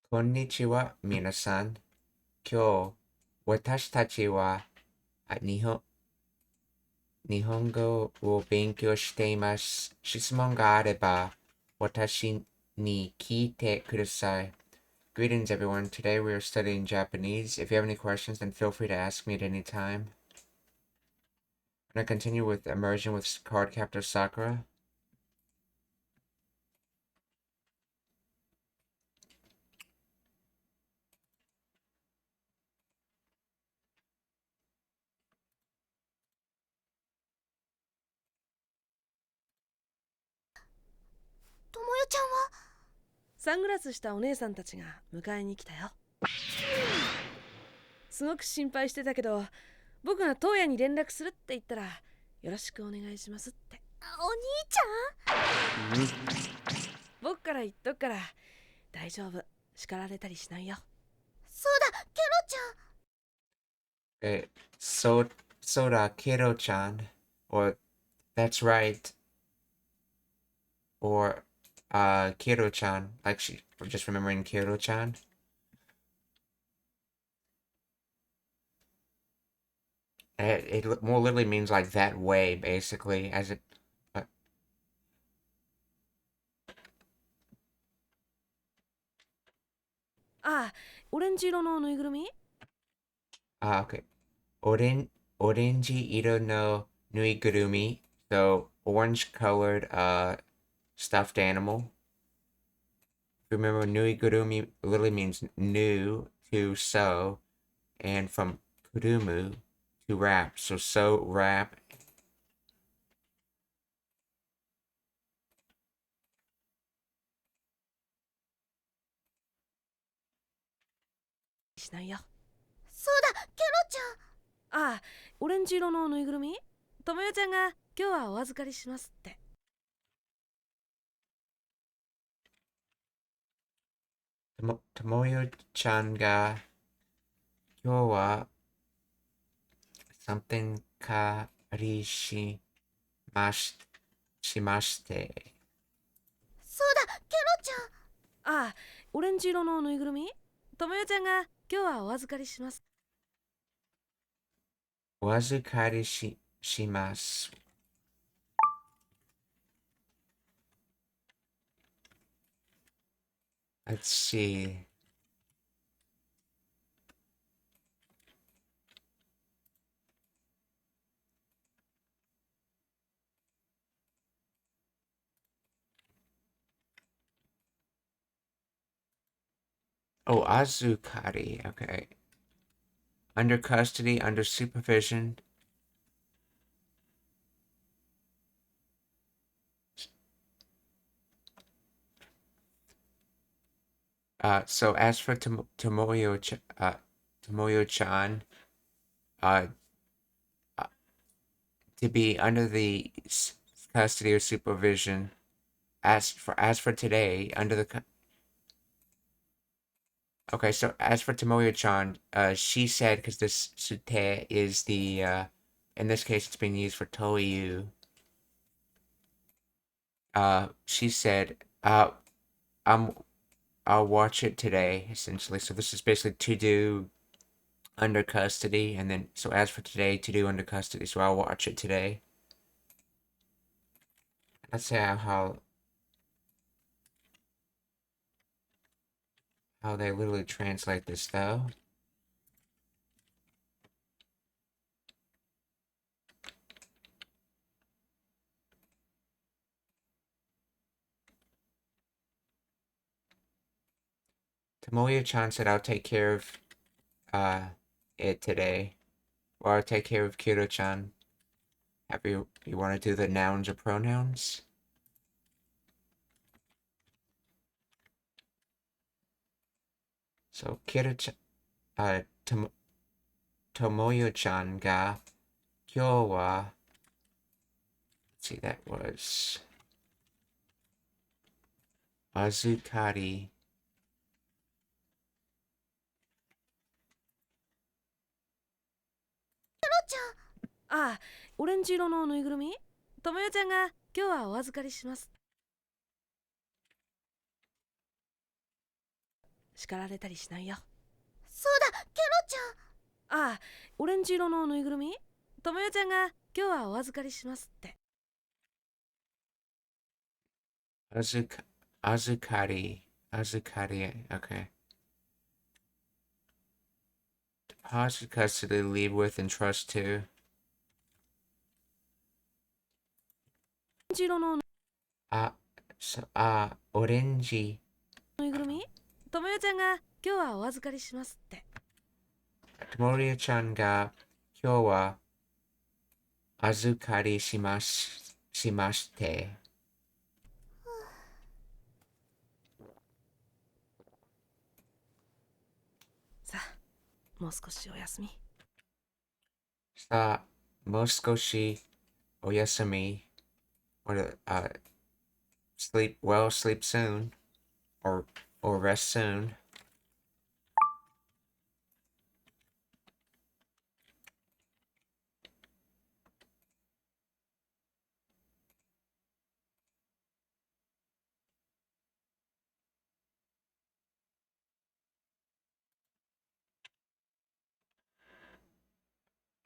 こんにちは、皆さん。今日、私たちは日本語を勉強しています。質問があれば、私に聞いてください。Greetings, everyone. Today we are studying Japanese. If you have any questions, then feel free to ask me at any time. I'm going to continue with Immersion with Card Captor Sakura. ともよちゃんはサングラスしたお姉さんたちが迎えに来たよ。すごく心配してたけど、僕が東野に連絡するって言ったら、よろしくお願いしますって。お兄ちゃん？僕から言っとくから大丈夫、叱られたりしないよ。そうだ、ケロちゃん。Soda Kiro-chan, or that's right, or Kiro-chan, actually, just remembering Kiro-chan. It more literally means like that way, basically, as it. Uh, ああ、オレンジ色のぬいぐるみ？ okay. Orenji iro no nuigurumi, so orange colored stuffed animal. Remember, nuigurumi literally means new to sew, and from kurumu to wrap. So sew, wrap. しないよ。そうだ、ケロちゃん。ああ、オレンジ色のぬいぐるみ？ともよちゃんが今日はお預かりしますって。Tomoyo-chan ga kyou wa something shimashite. そうだ、ケロちゃん。ああ、オレンジ色のぬいぐるみ？ともよちゃんが今日はお預かりします。お預かりします。Let's see. Oh, Azukari. Okay. Under custody, under supervision. So as for Tomoyo-chan, uh, to be under the custody or supervision, as for today, under the okay, so as for Tomoyo-chan, she said, because this sute is the, in this case, it's being used for Toyu. She said, I'm, I'll watch it today, essentially. So this is basically to do under custody, and then, so as for today, to do under custody. So I'll watch it today. Let's see how they literally translate this, though. Tomoya-chan said, I'll take care of it today. Or I'll take care of Kiro-chan. You want to do the nouns or pronouns? So Kiro-chan, Tomoyo-chan ga kyou wa, let's see, that was Azukari. ああ、オレンジ色のぬいぐるみ？ともよちゃんが今日はお預かりします。叱られたりしないよ。そうだ、ケロちゃん。ああ、オレンジ色のぬいぐるみ？ともよちゃんが今日はお預かりしますって。Azukari. Okay. Deposit custody, leave with, and trust to. オレンジ色のオレンジ。ぬいぐるみ？ともよちゃんが今日はお預かりしますって。ともよちゃんが今日は預かりしまして。さあ、もう少しお休み。さあ、もう少しお休み。Or sleep well, sleep soon, or rest soon.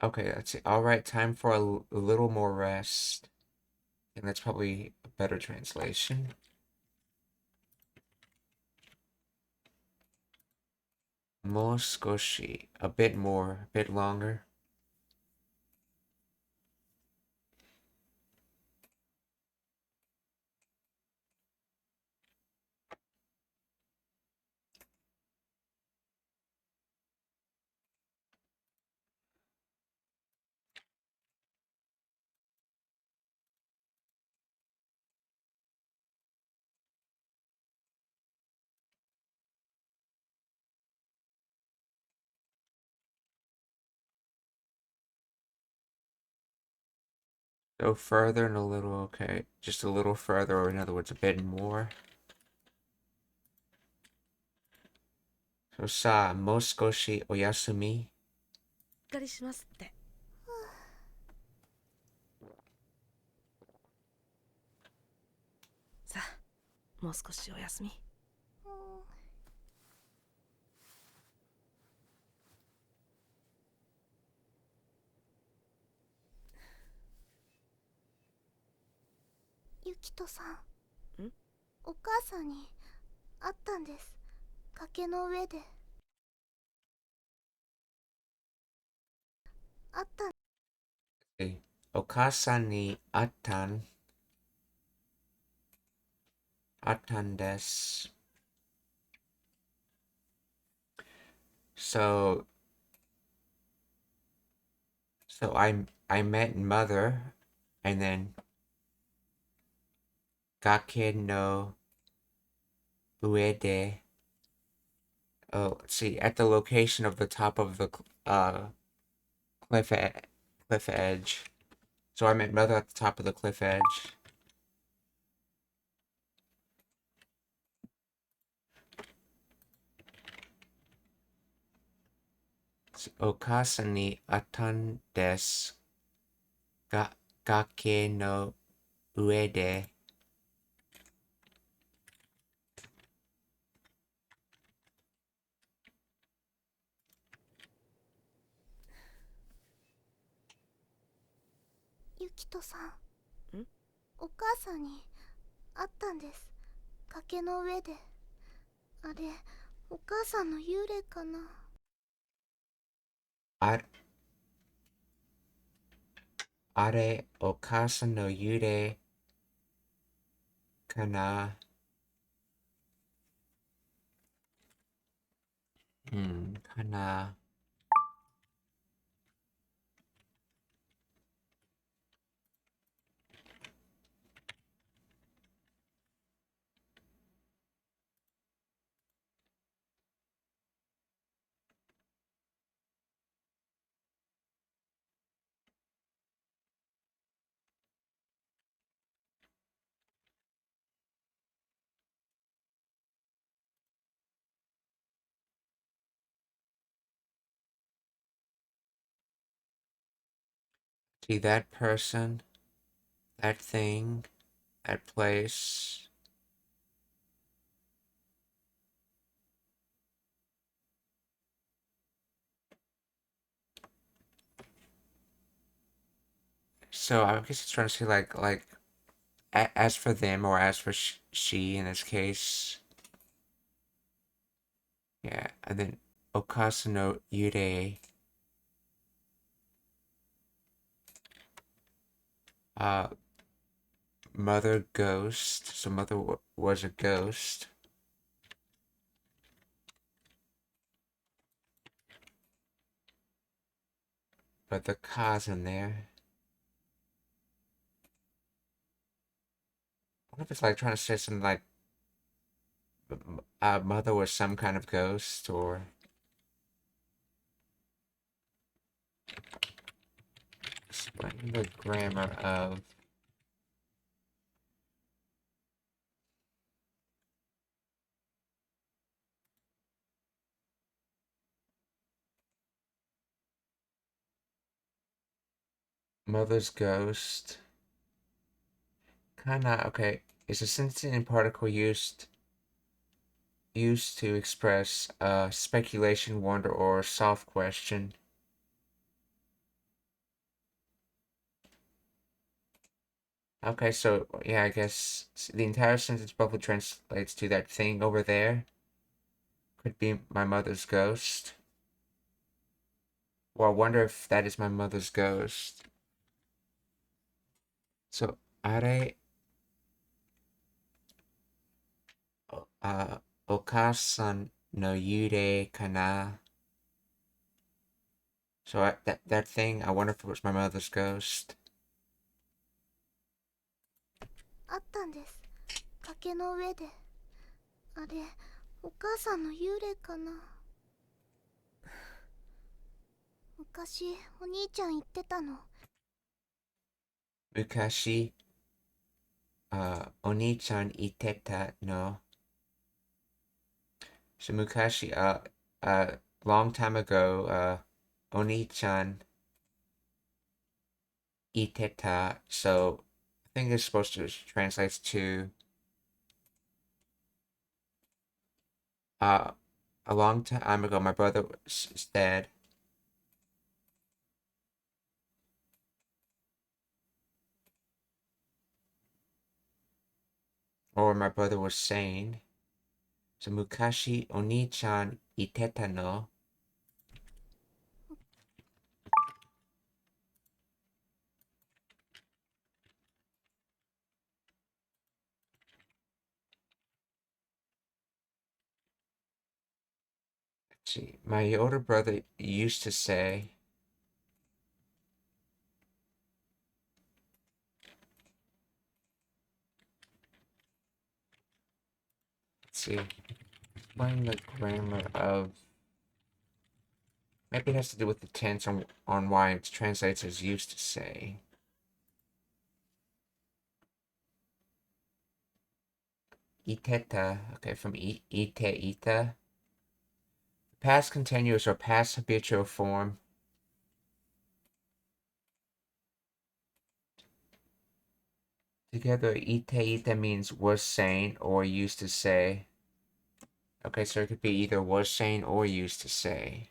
Okay, that's it. All right, time for a little more rest. And that's probably a better translation. Moskoshi, a bit more, a bit longer. Go further and a little, okay. Just a little further, or in other words, a bit more. So, sa, moskoshi oyasumi. お預かりしますって。さあ、もう少しお休み。ゆきとさん。ん？お母さんに会ったんです。崖の上で。会ったん。Okasa ni attan desu. So I met mother, and then Gake no Uede. Oh, let's see, at the location of the top of the cliff edge. So I met mother at the top of the cliff edge. Okasa ni attan desu. Gake no Uede.ゆきとさん。ん？お母さんに会ったんです。崖の上で。あれ、お母さんの幽霊かな。あれ、お母さんの幽霊かな。かな。See that person, that thing, that place. So I guess it's trying to say like as for them or as for she in this case. Yeah, and then okasu no yurei. Uh, mother ghost. So mother was a ghost. But the ka's in there. I wonder if it's like trying to say something like mother was some kind of ghost or explain the grammar of mother's ghost. Kana, okay, is a sentient particle used to express speculation, wonder, or soft question. Okay, so yeah, I guess the entire sentence probably translates to that thing over there. Could be my mother's ghost. Well, I wonder if that is my mother's ghost. So, are, okasan no yurei kana? So that thing, I wonder if it was my mother's ghost. あったんです。崖の上で。あれ、お母さんの幽霊かな。昔、お兄ちゃん言ってたの。Mukashi, oni-chan iteta no. So Mukashi, long time ago, oni-chan iteta. So I think it's supposed to translate to a long time ago, my brother was dead. Or my brother was sane. So Mukashi oni-chan iteta no. Let's see. My older brother used to say, let's see, explain the grammar of, maybe it has to do with the tense on why it translates as used to say. Iteta, okay, from ite ita. Past continuous or past habitual form. Together, ite ita means was saying or used to say. Okay, so it could be either was saying or used to say.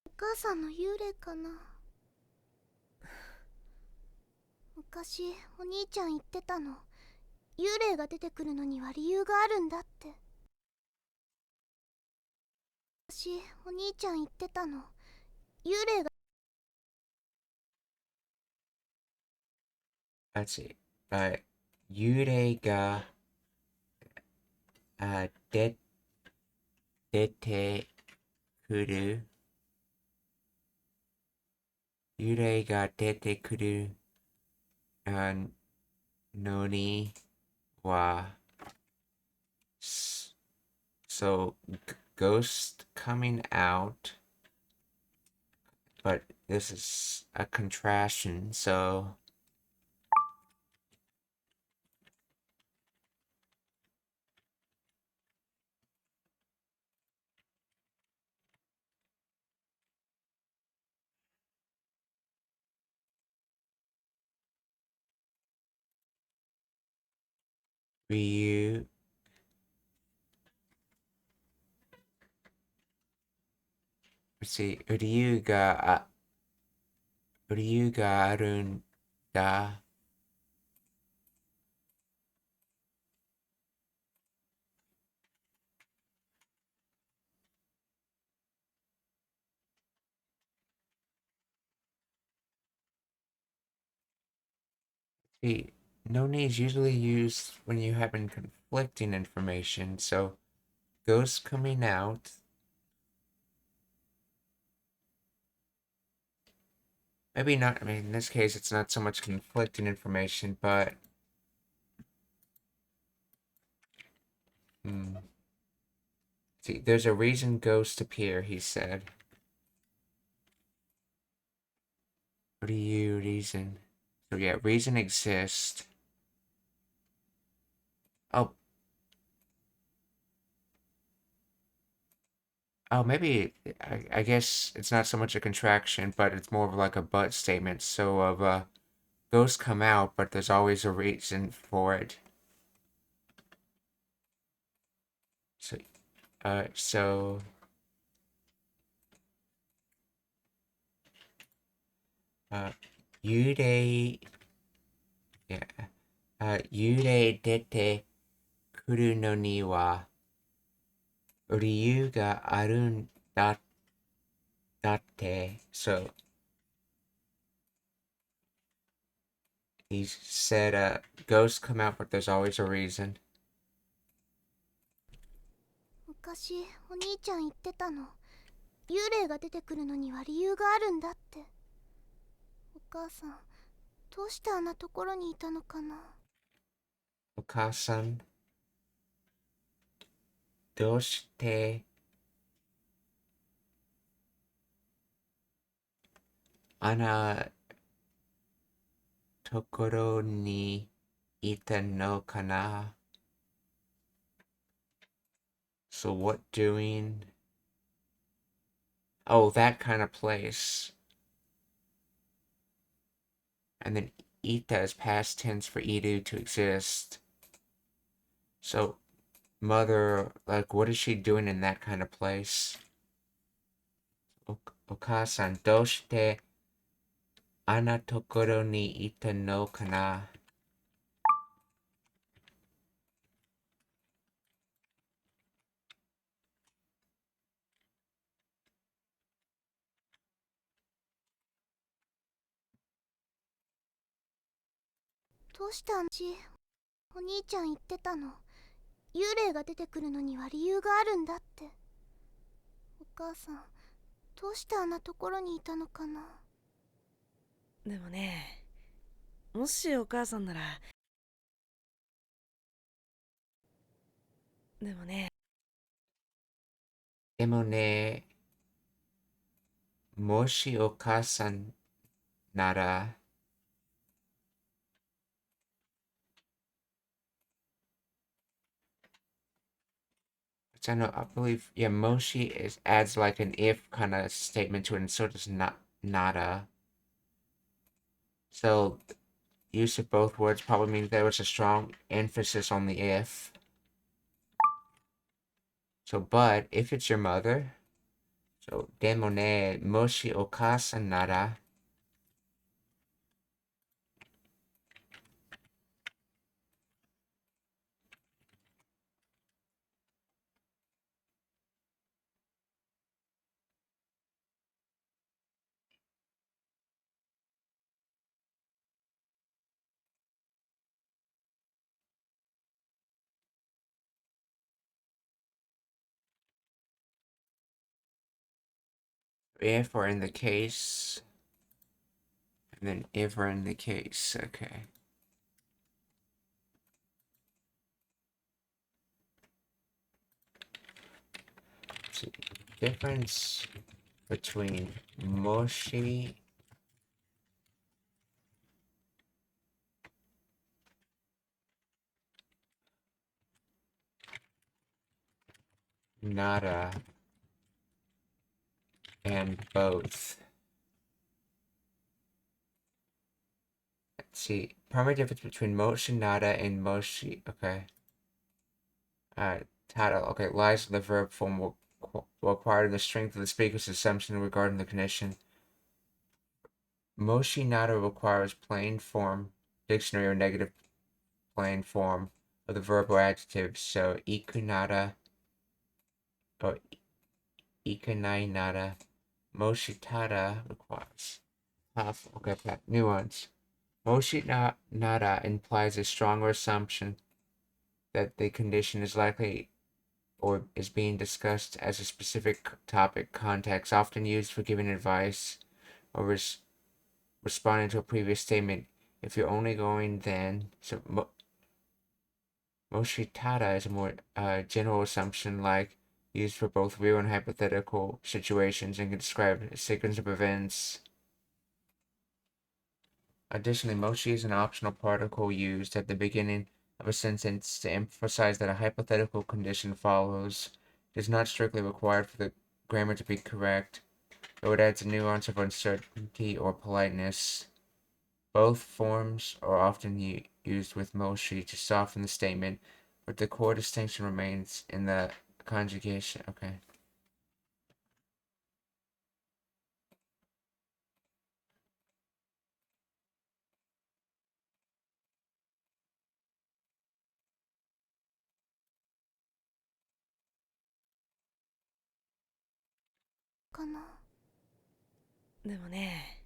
お母さんの幽霊かな。昔、お兄ちゃん言ってたの。幽霊が出てくるのには理由があるんだって。昔、お兄ちゃん言ってたの。幽霊が Let's see. Yurei ga dete kuru. Yurei ga dete kuru no ni wa. So, ghost coming out. But this is a contraction, so Ryu. Let's see. Ryu ga arun da. See, no is usually used when you have conflicting information, so ghosts coming out. Maybe not, I mean, in this case, it's not so much conflicting information, but... See, there's a reason ghosts appear, he said. What do you reason? So yeah, reason exists. Oh, maybe, I guess it's not so much a contraction, but it's more of like a but statement. So, ghosts come out, but there's always a reason for it. So, Yurei, yeah, Yurei dete kuru no ni wa ryu ga arun datte. So, he said, ghosts come out, but there's always a reason. 昔お兄ちゃん言ってたの。幽霊が出てくるのには理由があるんだって。お母さん、どうしてあんなところにいたのかな。お母さん、どうしてあんなところにいたのかな? So what doing? Oh, that kind of place. And then ita is past tense for iru, to exist. So mother, like, what is she doing in that kind of place? お母さん、どうしてあんなところにいたのかな? どうしてあんちお兄ちゃん言ってたの。幽霊が出てくるのには理由があるんだって。お母さん、どうしてあんなところにいたのかな。でもね、もしお母さんなら。でもね、もしお母さんなら、which I know, I believe, yeah, moshi adds like an if kind of statement to it, and so does nada. So, use of both words probably means there was a strong emphasis on the if. So, but, if it's your mother, so, でもね、もしお母さんなら、if or in the case, and then if or in the case, okay. So, difference between moshi nada and both. Let's see. Primary difference between moshi nada and moshi. Okay. Title. Okay, lies in the verb form will acquire the strength of the speaker's assumption regarding the condition. Moshi nada requires plain form, dictionary or negative plain form of the verb or adjective. So iku nada or ikunai nada. Moshi tada requires. Okay, nuance. Moshi nada implies a stronger assumption that the condition is likely or is being discussed as a specific topic context, often used for giving advice or responding to a previous statement. If you're only going then, so Moshitada is a more general assumption like used for both real and hypothetical situations and can describe a sequence of events. Additionally, moshi is an optional particle used at the beginning of a sentence to emphasize that a hypothetical condition follows. It is not strictly required for the grammar to be correct, though it adds a nuance of uncertainty or politeness. Both forms are often used with moshi to soften the statement, but the core distinction remains in the conjugation. Okay.かな。でもね、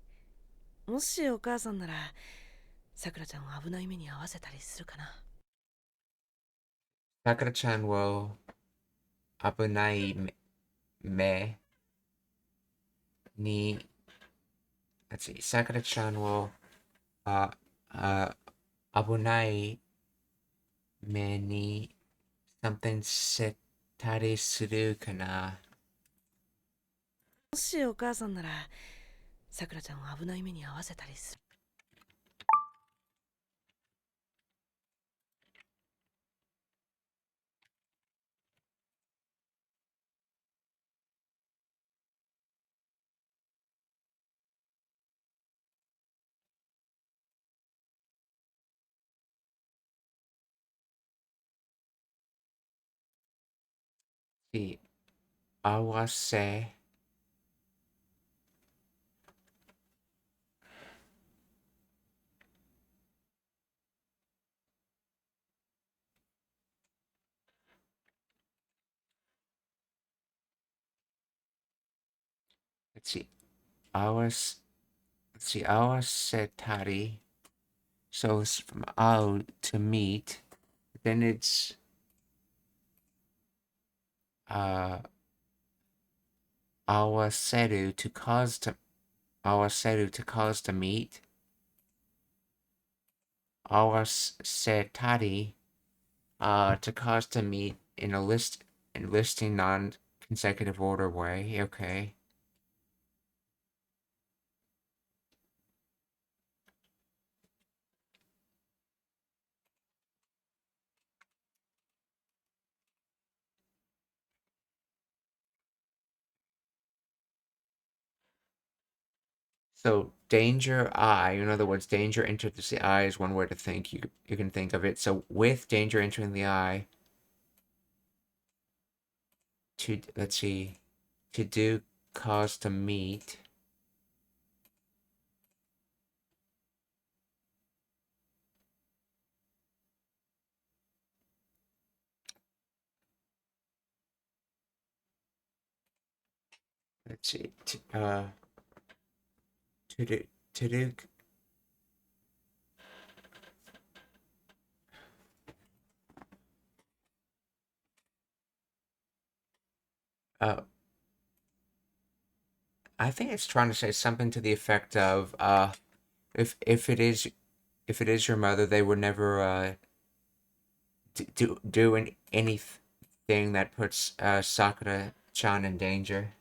もしお母さんならさくらちゃんを危ない目に遭わせたりするかな。Sakura-chan will abunai me ni. Let's see. Sakura-chan will abunai me ni something setari suru kana. もしお母さんならさくらちゃんを危ない目に遭わせたりする。The awase let's see. Awasetari. So it's from ao to meet. Then it's awaseru to cause to meet. Awasetari to cause to meet in a listing non-consecutive order way. Okay. So danger I, in other words, danger enters the eye is one way to think. You can think of it. So with danger entering the eye, let's see, to do cause to meet. Let's see, to do. I think it's trying to say something to the effect of if it is your mother, they would never do anything that puts Sakura-chan in danger.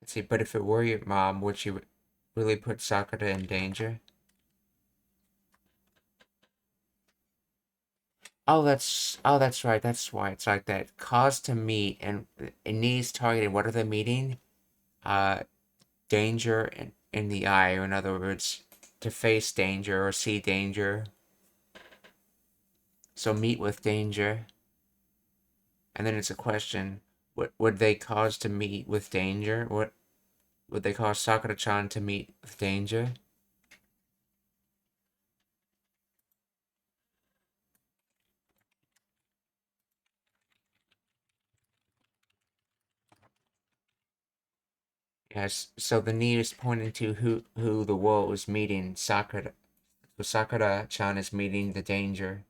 Let's see, but if it were your mom, would she really put Sakura in danger? Oh, that's right. That's why it's like that. Cause to meet and it needs targeting. What are they meeting? Uh, danger in the eye, or in other words, to face danger or see danger. So meet with danger. And then it's a question, what would they cause to meet with danger? What would they cause Sakura-chan to meet with danger? Yes, so the knee is pointing to who the wolf is meeting. Sakura-chan is meeting the danger.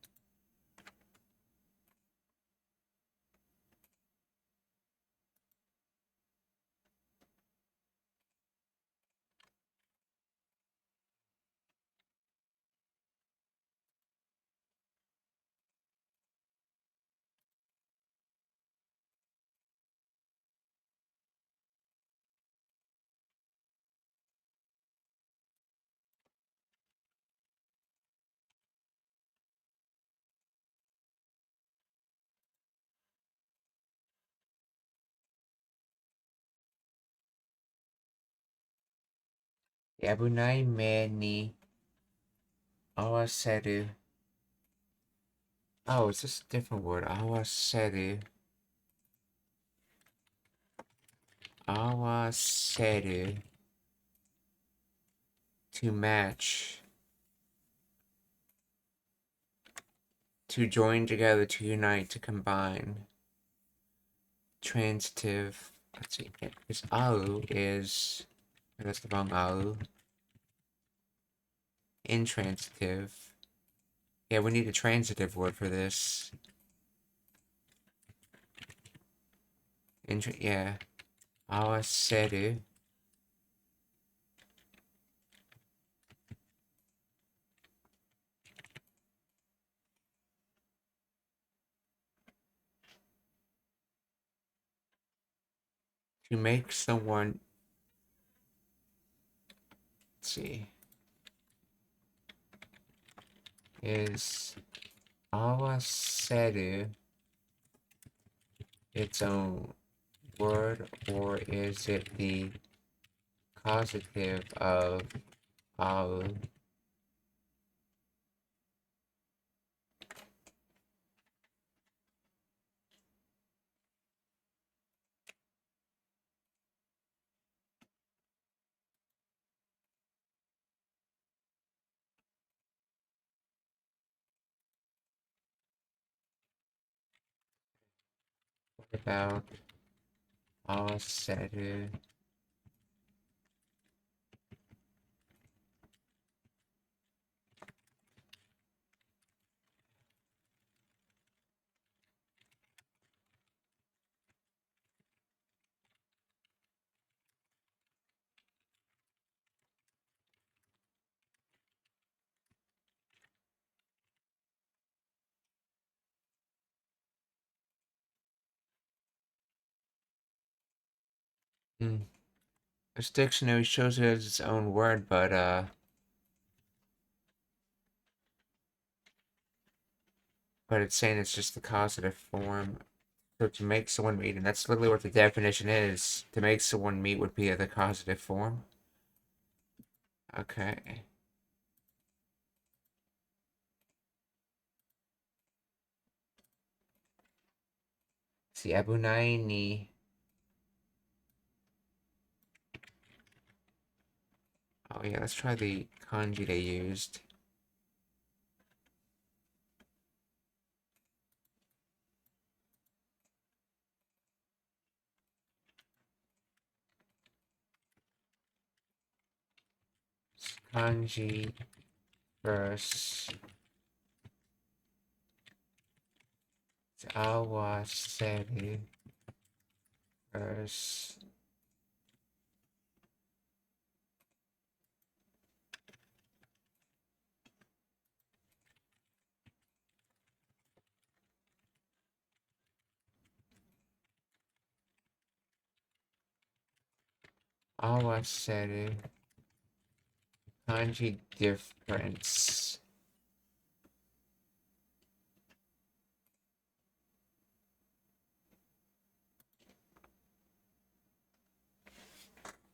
Yabunai me ni awaseru. Oh, it's just a different word. Awaseru. Awaseru. To match. To join together, to unite, to combine. Transitive. Let's see. Because au is. That's the wrong au. Intransitive. Yeah, we need a transitive word for this. Yeah. Awaseru. To make someone. Let's see. Is awaseru its own word, or is it the causative of au? What about awaseru? This dictionary shows it as its own word, but it's saying it's just the causative form. So to make someone meet, and that's literally what the definition is. To make someone meet would be the causative form. Okay. See, abunai ni. Oh yeah, let's try the kanji they used. Kanji first. Awaseru first. Awaseru. Kanji difference.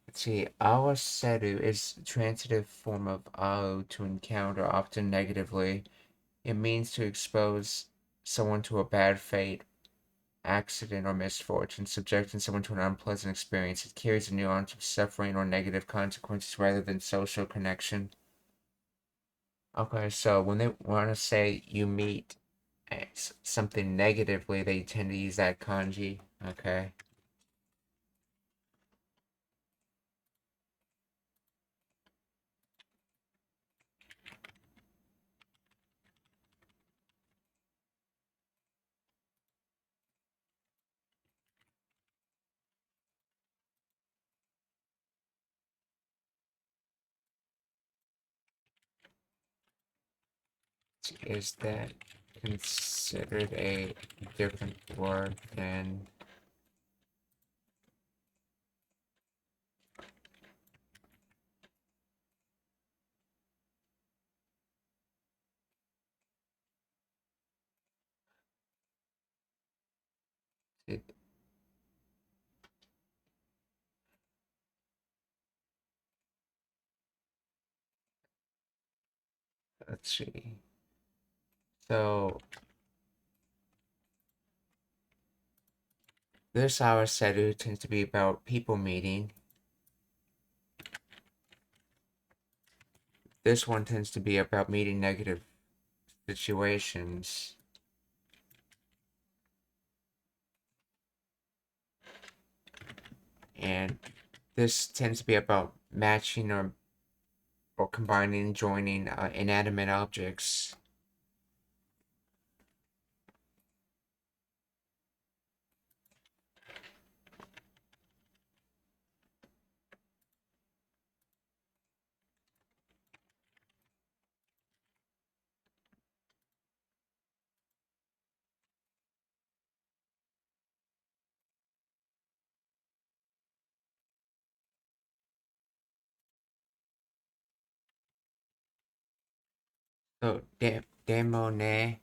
Let's see, awaseru is the transitive form of ao to encounter, often negatively. It means to expose someone to a bad fate, accident, or misfortune, subjecting someone to an unpleasant experience. It carries a nuance of suffering or negative consequences rather than social connection. Okay, so when they want to say you meet something negatively, they tend to use that kanji. Okay. Is that considered a different word than it? Let's see. So this awaseru tends to be about people meeting. This one tends to be about meeting negative situations. And this tends to be about matching or combining, joining inanimate objects. So, demo ne,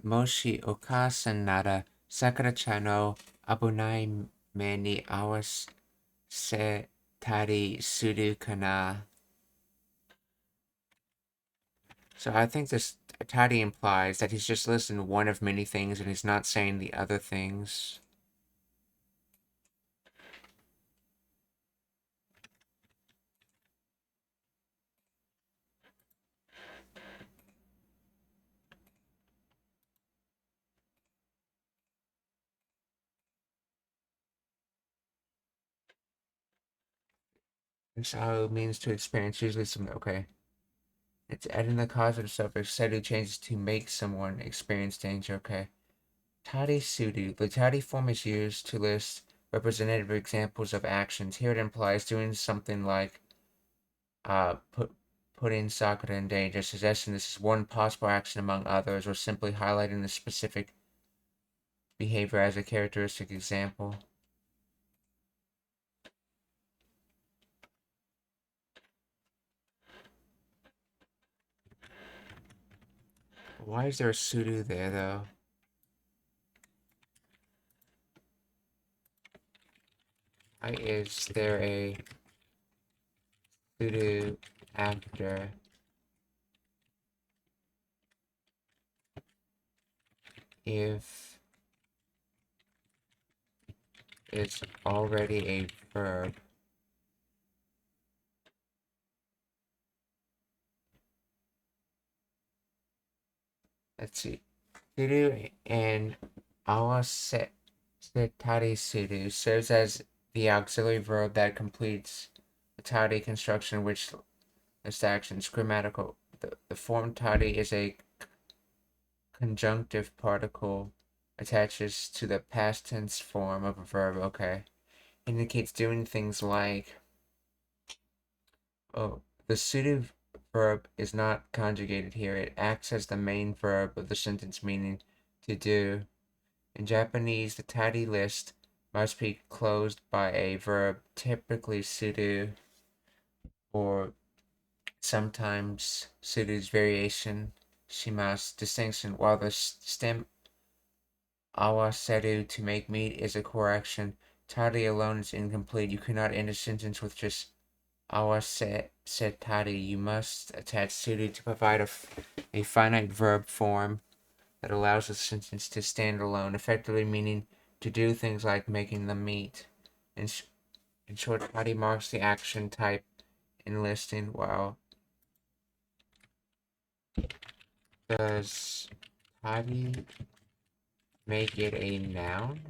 moshi okasan nara Sakura-chan no abunai me ni awase tari suru kana. So I think this tari implies that he's just listening to one of many things and he's not saying the other things. This how it means to experience usually some okay. It's adding the causative suffix seru changes to make someone experience danger, okay. Tari sudu. The tari form is used to list representative examples of actions. Here it implies doing something like putting Sakura in danger, suggesting this is one possible action among others, or simply highlighting the specific behavior as a characteristic example. Why is there a sudo there, though? Why is there a sudo after if it's already a verb? Let's see. Sudo and awase tari sudo serves as the auxiliary verb that completes the tari construction, which lists actions. Grammatical. The form tari is a conjunctive particle attaches to the past tense form of a verb. Okay. Indicates doing things like, oh, the sudo verb is not conjugated here. It acts as the main verb of the sentence, meaning to do. In Japanese, the tari list must be closed by a verb, typically sudo, or sometimes sudo's variation, shimasu, distinction, while the stem awaseru to make meat is a correction. Tari alone is incomplete. You cannot end a sentence with just awa se tari. You must attach sudo to provide a finite verb form that allows a sentence to stand alone, effectively meaning to do things like making them meet. In short, tari marks the action type in listing. Wow. Does tari make it a noun?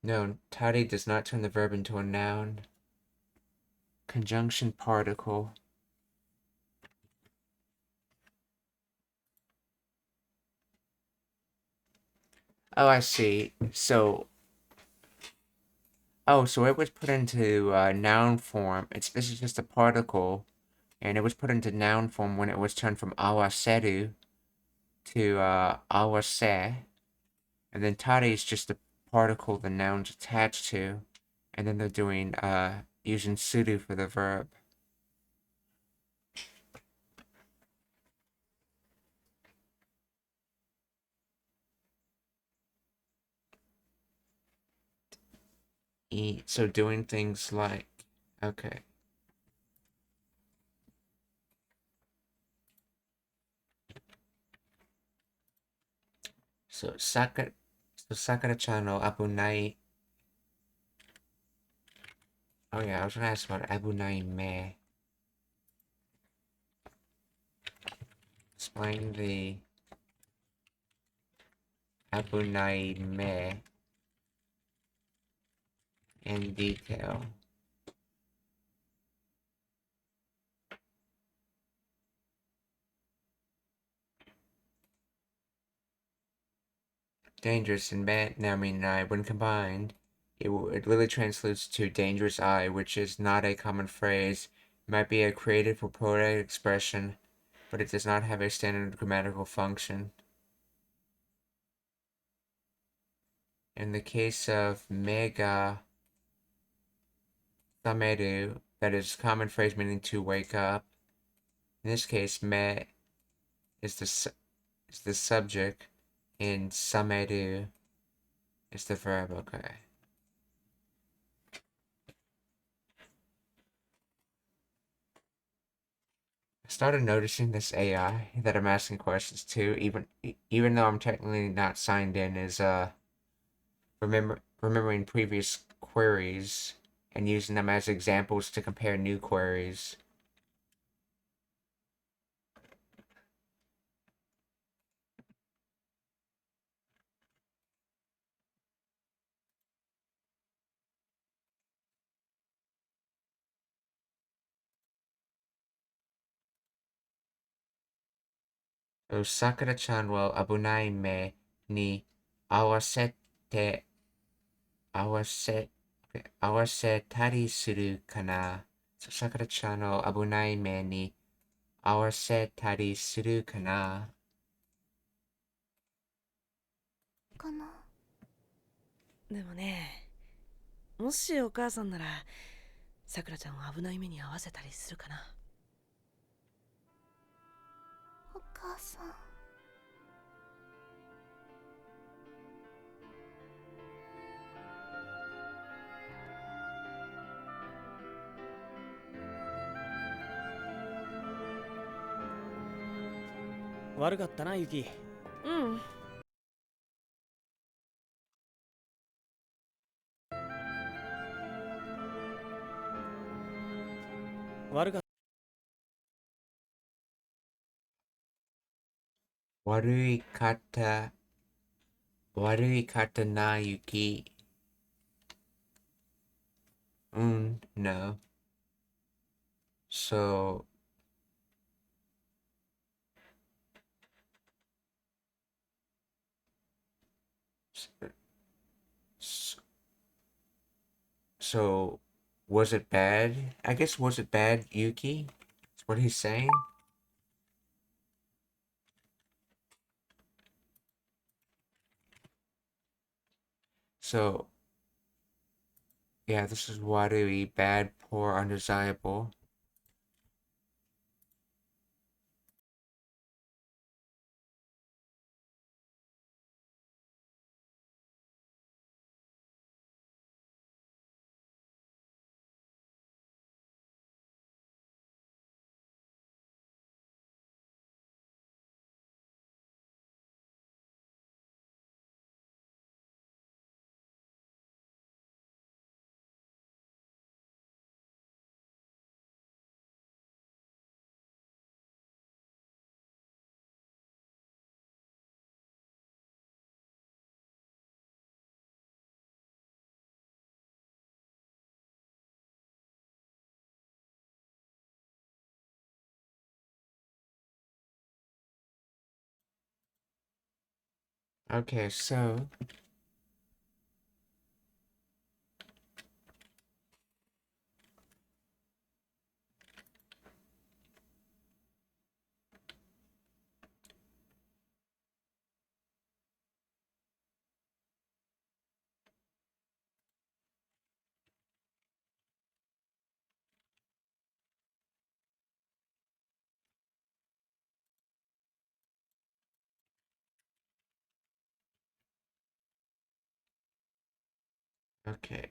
No, tari does not turn the verb into a noun. Conjunction particle. Oh, I see. So it was put into noun form. This is just a particle, and it was put into noun form when it was turned from awaseru to awase, and then tari is just the particle the noun's attached to, and then they're doing using sudo for the verb. So doing things like, okay. So Sakura-chan no abunai. Oh yeah, I was gonna ask about abunai me. Explain the abunai me in detail. Dangerous and I, when combined, it literally translates to dangerous eye, which is not a common phrase. It might be a creative or poetic expression, but it does not have a standard grammatical function. In the case of mega sameru, that is a common phrase meaning to wake up. In this case, me is the subject, and sameru is the verb. Okay. I started noticing this AI that I'm asking questions to, even though I'm technically not signed in, is remembering previous queries and using them as examples to compare new queries. So Sakura-chan will abunai me ni awasete awasetari suru kana. So Sakura-chan will abunai me ni awasetari suru kana. かな。でもね、もしお母さんならさくらちゃんを危ない目に遭わせたりするかな。お母さん。悪かったな、ユキ。うん。悪かった。悪い方な、ユキ。No. So, so was it bad? I guess, was it bad, Yuki? That's what he's saying? So, yeah, this is Warui, bad, poor, undesirable. Okay, so okay.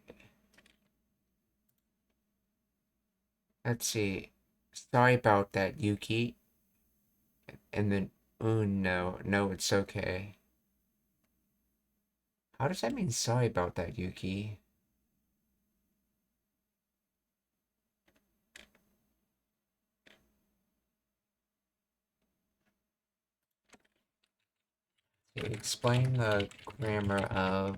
Let's see. Sorry about that, Yuki. And then, oh no, no, it's okay. How does that mean sorry about that, Yuki? Okay, explain the grammar of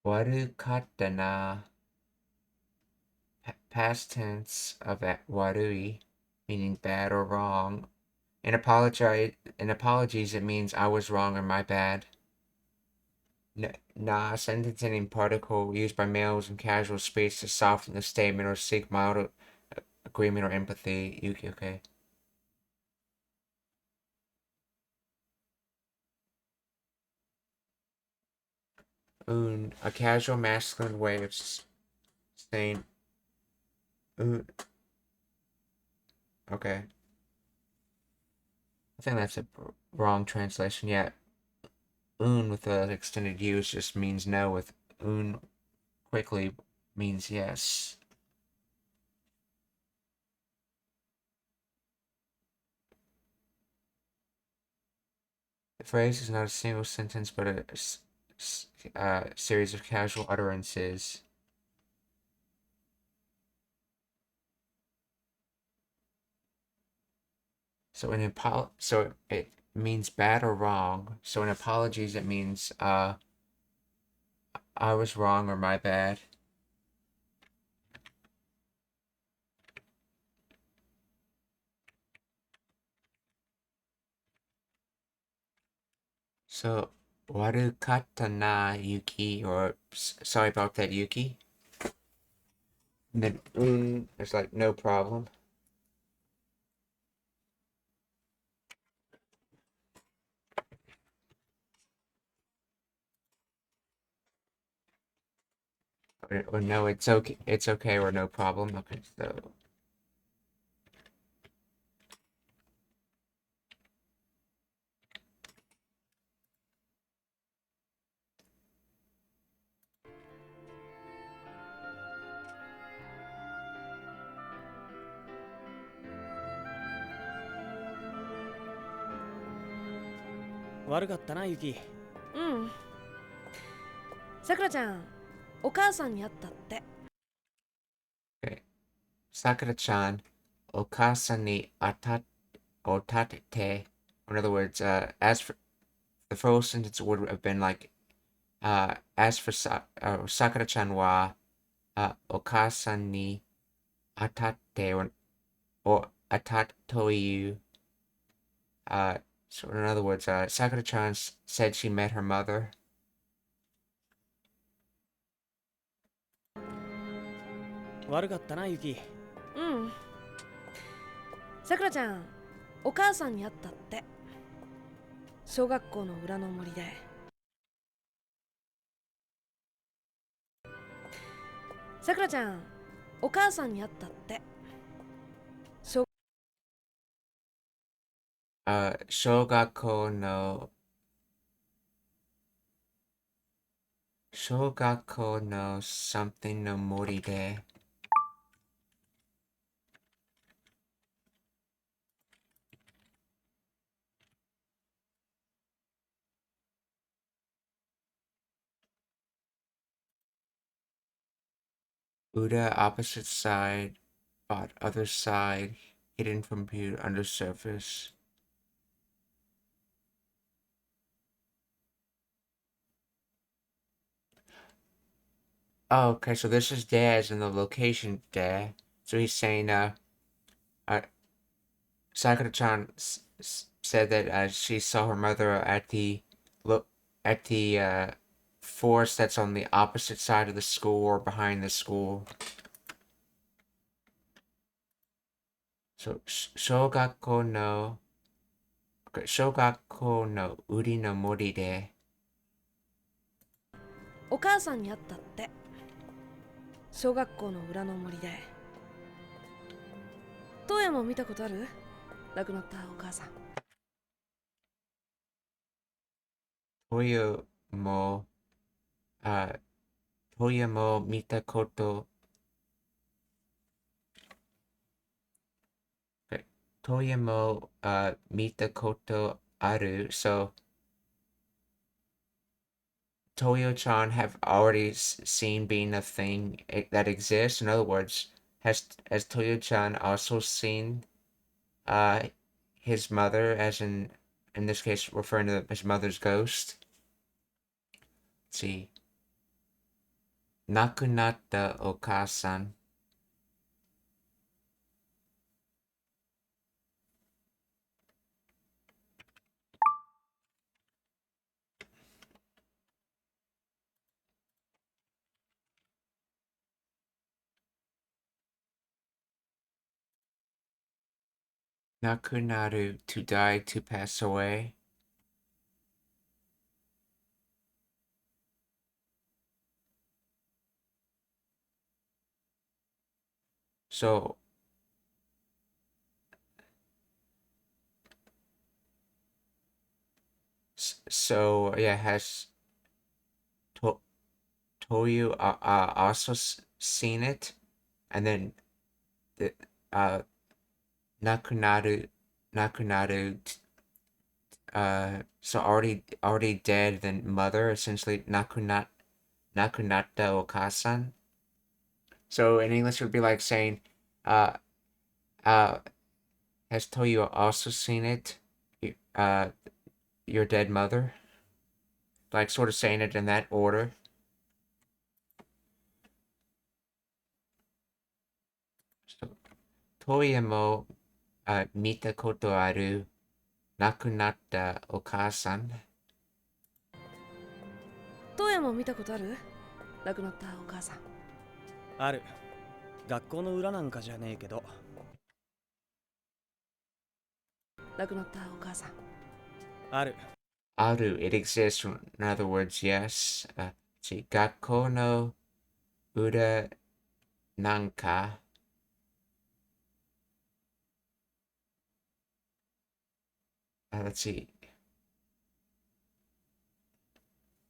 waru katta na. Past tense of warui, meaning bad or wrong. In apologies, it means I was wrong or my bad. Na, sentence ending particle used by males in casual speech to soften the statement or seek mild agreement or empathy. Yuki, okay. Un, a casual masculine way of saying un. Okay. I think that's a wrong translation. Yeah, un with the extended use just means no. With un quickly means yes. The phrase is not a single sentence, but a series of casual utterances. So so it means bad or wrong. So in apologies, it means I was wrong or my bad. So waru kata na Yuki, or sorry about that, Yuki. And then is like no problem. Or no, it's okay, or no problem. Okay, so悪かったなユキ。うん。さくらちゃん、お母さんに会ったって。okay. Sakura-chan, okasa ni otate. In other words, as for the first sentence would have been like, as for Sakura-chan wa okasa ni atate, or atat toiyu. So in other words, Sakura-chan said she met her mother. 悪かったなユキ。うん。さくらちゃん、お母さんに会ったって。小学校の裏の森で。さくらちゃん、お母さんに会ったって。Shogako no something no mori de. Buddha opposite side, but other side, hidden from view under surface. Oh, okay, so this is Daz in the location there. So he's saying, Sakura-chan said that she saw her mother at the forest that's on the opposite side of the school or behind the school. So, shogakko no uri no mori de. お母さんに会ったって。小学校の裏の森で。トヤも見たことある？亡くなったお母さん。Toya mo, Toya mo mita koto. Toya mo, mita koto aru. So, Toyo-chan have already seen being a thing that exists. In other words, has Toyo-chan also seen his mother, as in this case referring to his mother's ghost? Let's see. Nakunatta Okasan. Nakunaru, to die, to pass away. So, yeah, has Toyu also seen it? And then the Nakunaru, so already dead, then mother, essentially Nakunatta Okasan. So in English it would be like saying, uh, uh, has Toyo also seen it? Your dead mother? Like sort of saying it in that order. So, Toya mo mita koto aru nakunatta okasan. トヤも見たことある？亡くなったお母さん。ある。学校の裏なんかじゃねえけど。亡くなったお母さん。ある。Aru, it exists. In other words, yes. See, Gakko no ura nanka. Let's see.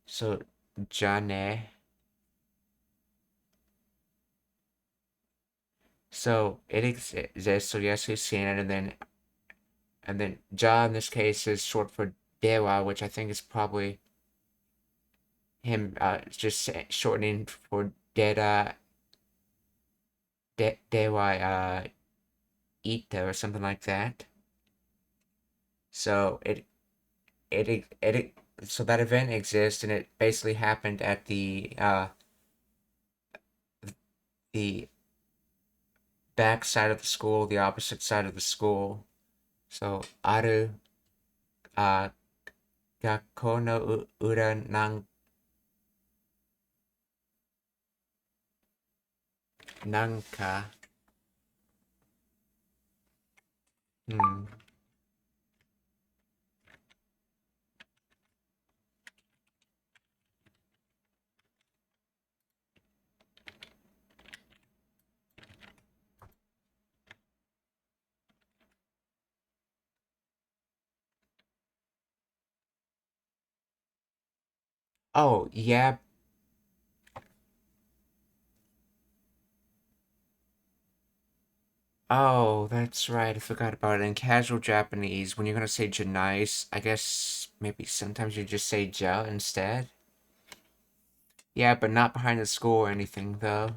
So, Jane. So it exists. So yes, we've seen it, and then Ja in this case is short for Dewa, which I think is probably him just shortening for Dewa Ita or something like that. So so that event exists, and it basically happened at the back side of the school, the opposite side of the school. So Aru Gakko no ura nanka. Oh, yeah. Oh, that's right. I forgot about it. In casual Japanese, when you're gonna say Janais, I guess maybe sometimes you just say Ja instead. Yeah, but not behind the school or anything, though.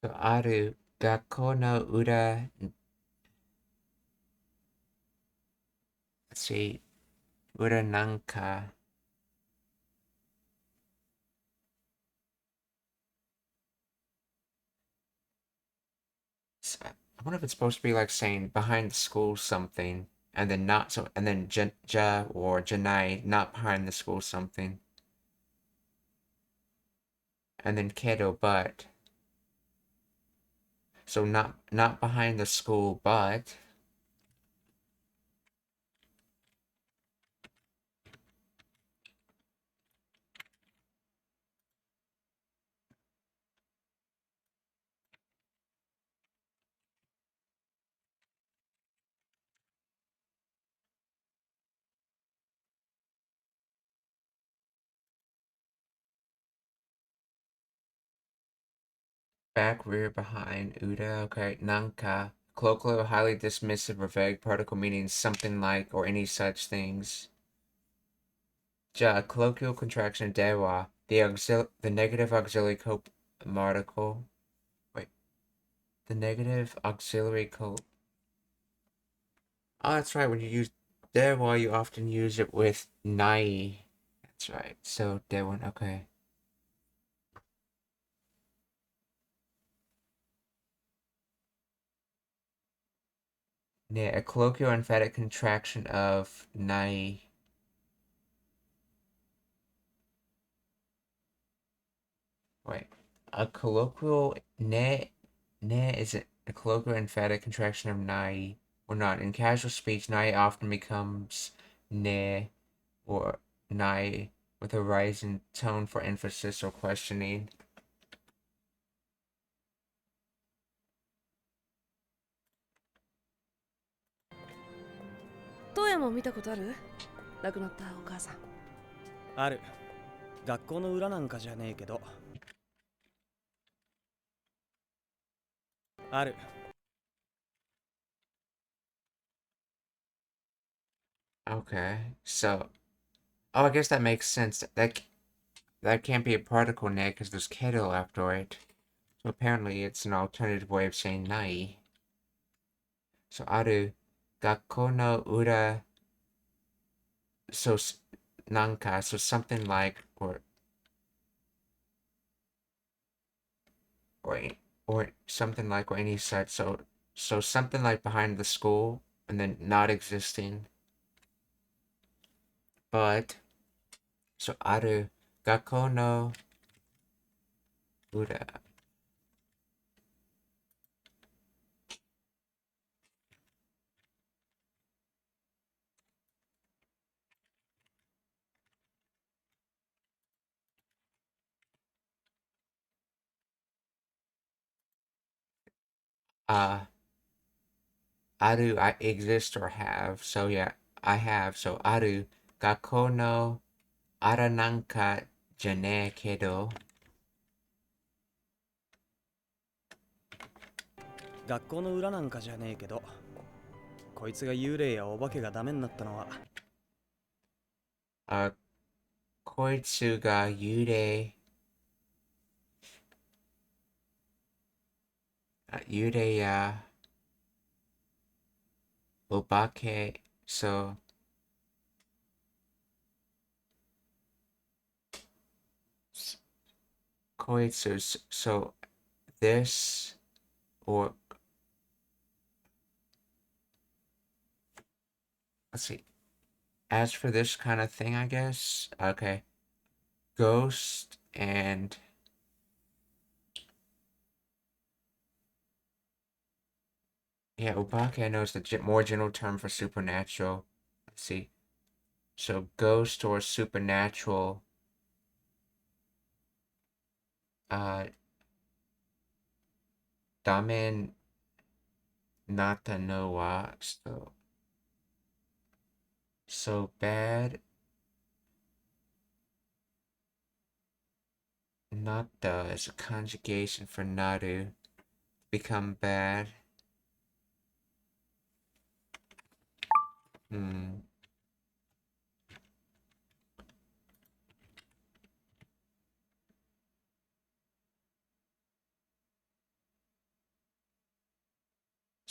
So, ある学校の裏、裏なんか、I wonder if it's supposed to be like saying behind the school something, and then not so, and then ja or janai not behind the school something, and then kedo but. So not behind the school but. Back, rear, behind, uda, okay, nanka. Colloquial or highly dismissive or vague particle meaning something like or any such things. Ja, colloquial contraction dewa, the negative auxiliary particle. Wait, the negative auxiliary Oh, that's right. When you use dewa, you often use it with nai. That's right. So dewa, okay. Yeah, a colloquial emphatic contraction of nai. Wait, a colloquial ne is a colloquial emphatic contraction of nai or not. In casual speech, nai often becomes ne or nai with a rising tone for emphasis or questioning. トヤも見たことある？亡くなったお母さん。ある。学校の裏なんかじゃねえけど。ある。Okay, so oh, I guess that makes sense. That can't be a particle ne because there's keto after it. So apparently it's an alternative way of saying nai. So aru gakko no ura. So nanka, so something like or something like or any such. So something like behind the school and then not existing. But so aru gakko no ura. Aru I exist or have. So yeah, I have. So aru gakko no ara nanka jane kedo. 学校の裏なんかじゃねえけど、こいつが幽霊やお化けがダメになったのは。Koitsu ga yurei. Yurei ya obake. So koitsu. So this or let's see. As for this kind of thing, I guess. Okay. Ghost and yeah, obake I know is the more general term for supernatural. Let's see. So ghost or supernatural. Damen nata no wa. So bad. Nata is a conjugation for naru. Become bad.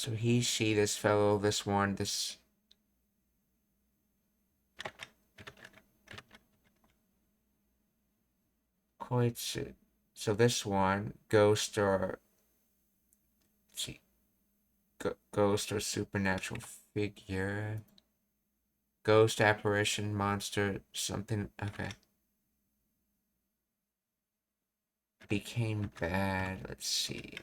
So he, she, this fellow, this one, this... Koitsu. So this one, ghost or... Let's see. Ghost or supernatural figure. Ghost, apparition, monster, something. Okay. Became bad. Let's see.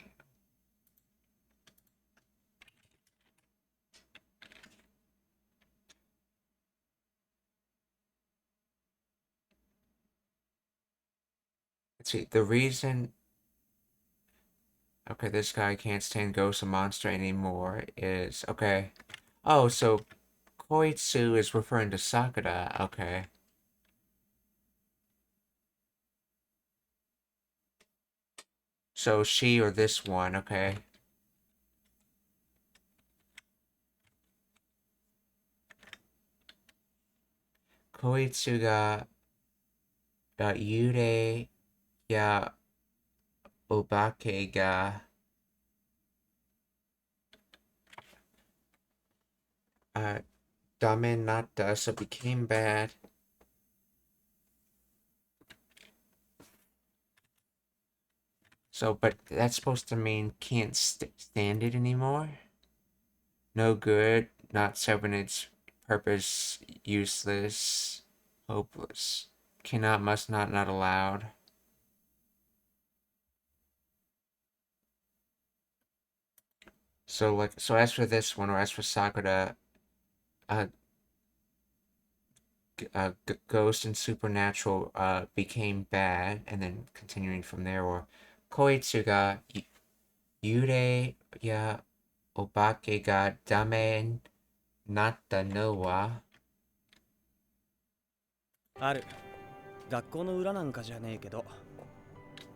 Let's see. The reason. Okay, this guy can't stand ghost or monster anymore is. Okay. Oh, so Koitsu is referring to Sakura. Okay. So she or this one. Okay. Koitsu ga yurei ya obake ga dame natta, so became bad. So, but that's supposed to mean can't stand it anymore? No good, not serving its purpose, useless, hopeless. Cannot, must not, not allowed. So, like, so as for this one, or as for Sakura, ghost and supernatural became bad, and then continuing from there, or Koitsu ga yurei ya obake ga dame natta no wa. ある。学校の裏なんかじゃねえけど、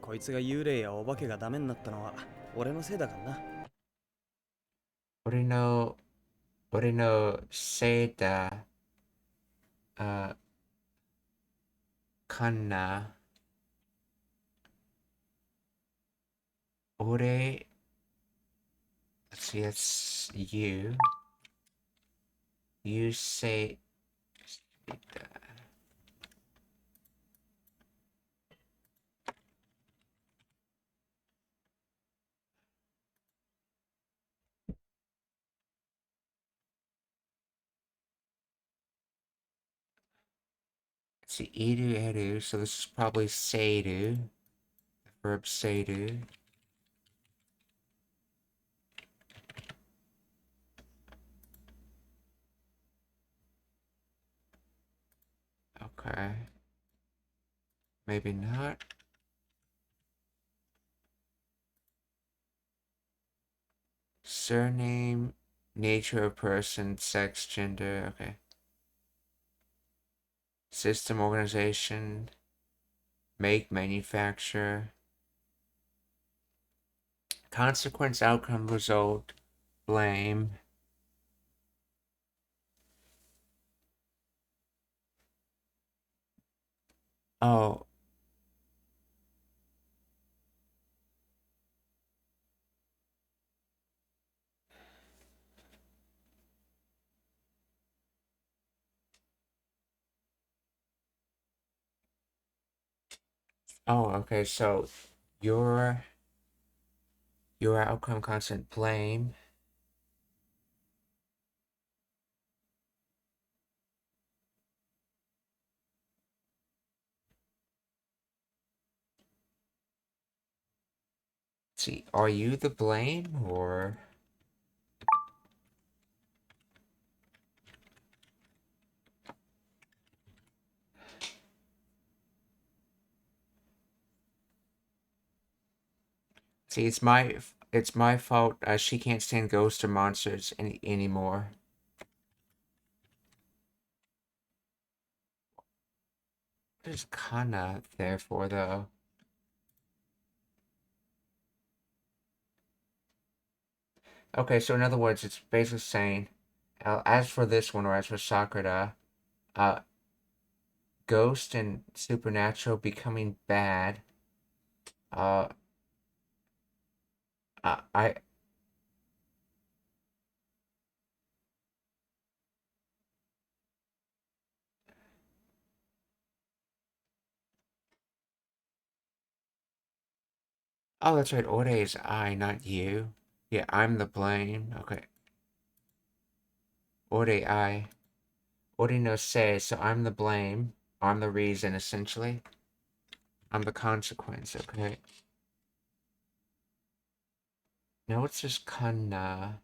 こいつが幽霊やお化けがダメになったのは俺のせいだからな。俺のせいだ、かな。俺、let's see, that's you. You say, let's see, iru, eru, so this is probably seiru, the verb seiru. Okay. Maybe not. Surname, nature of person, sex, gender, okay. System, organization, make, manufacture. Consequence, outcome, result, blame. Oh. Oh, okay, so your outcome constant blame. Let's see, are you the blame or see, it's my fault. She can't stand ghosts or monsters anymore. What is kana there for, though? Okay, so in other words, it's basically saying, as for this one, or as for Sakura, ghost and supernatural becoming bad. I Oh, that's right. Ore is I, not you. Yeah, I'm the blame. Okay. Ore I. Ore no se, so I'm the blame. I'm the reason, essentially. I'm the consequence, okay? Now what's this kana?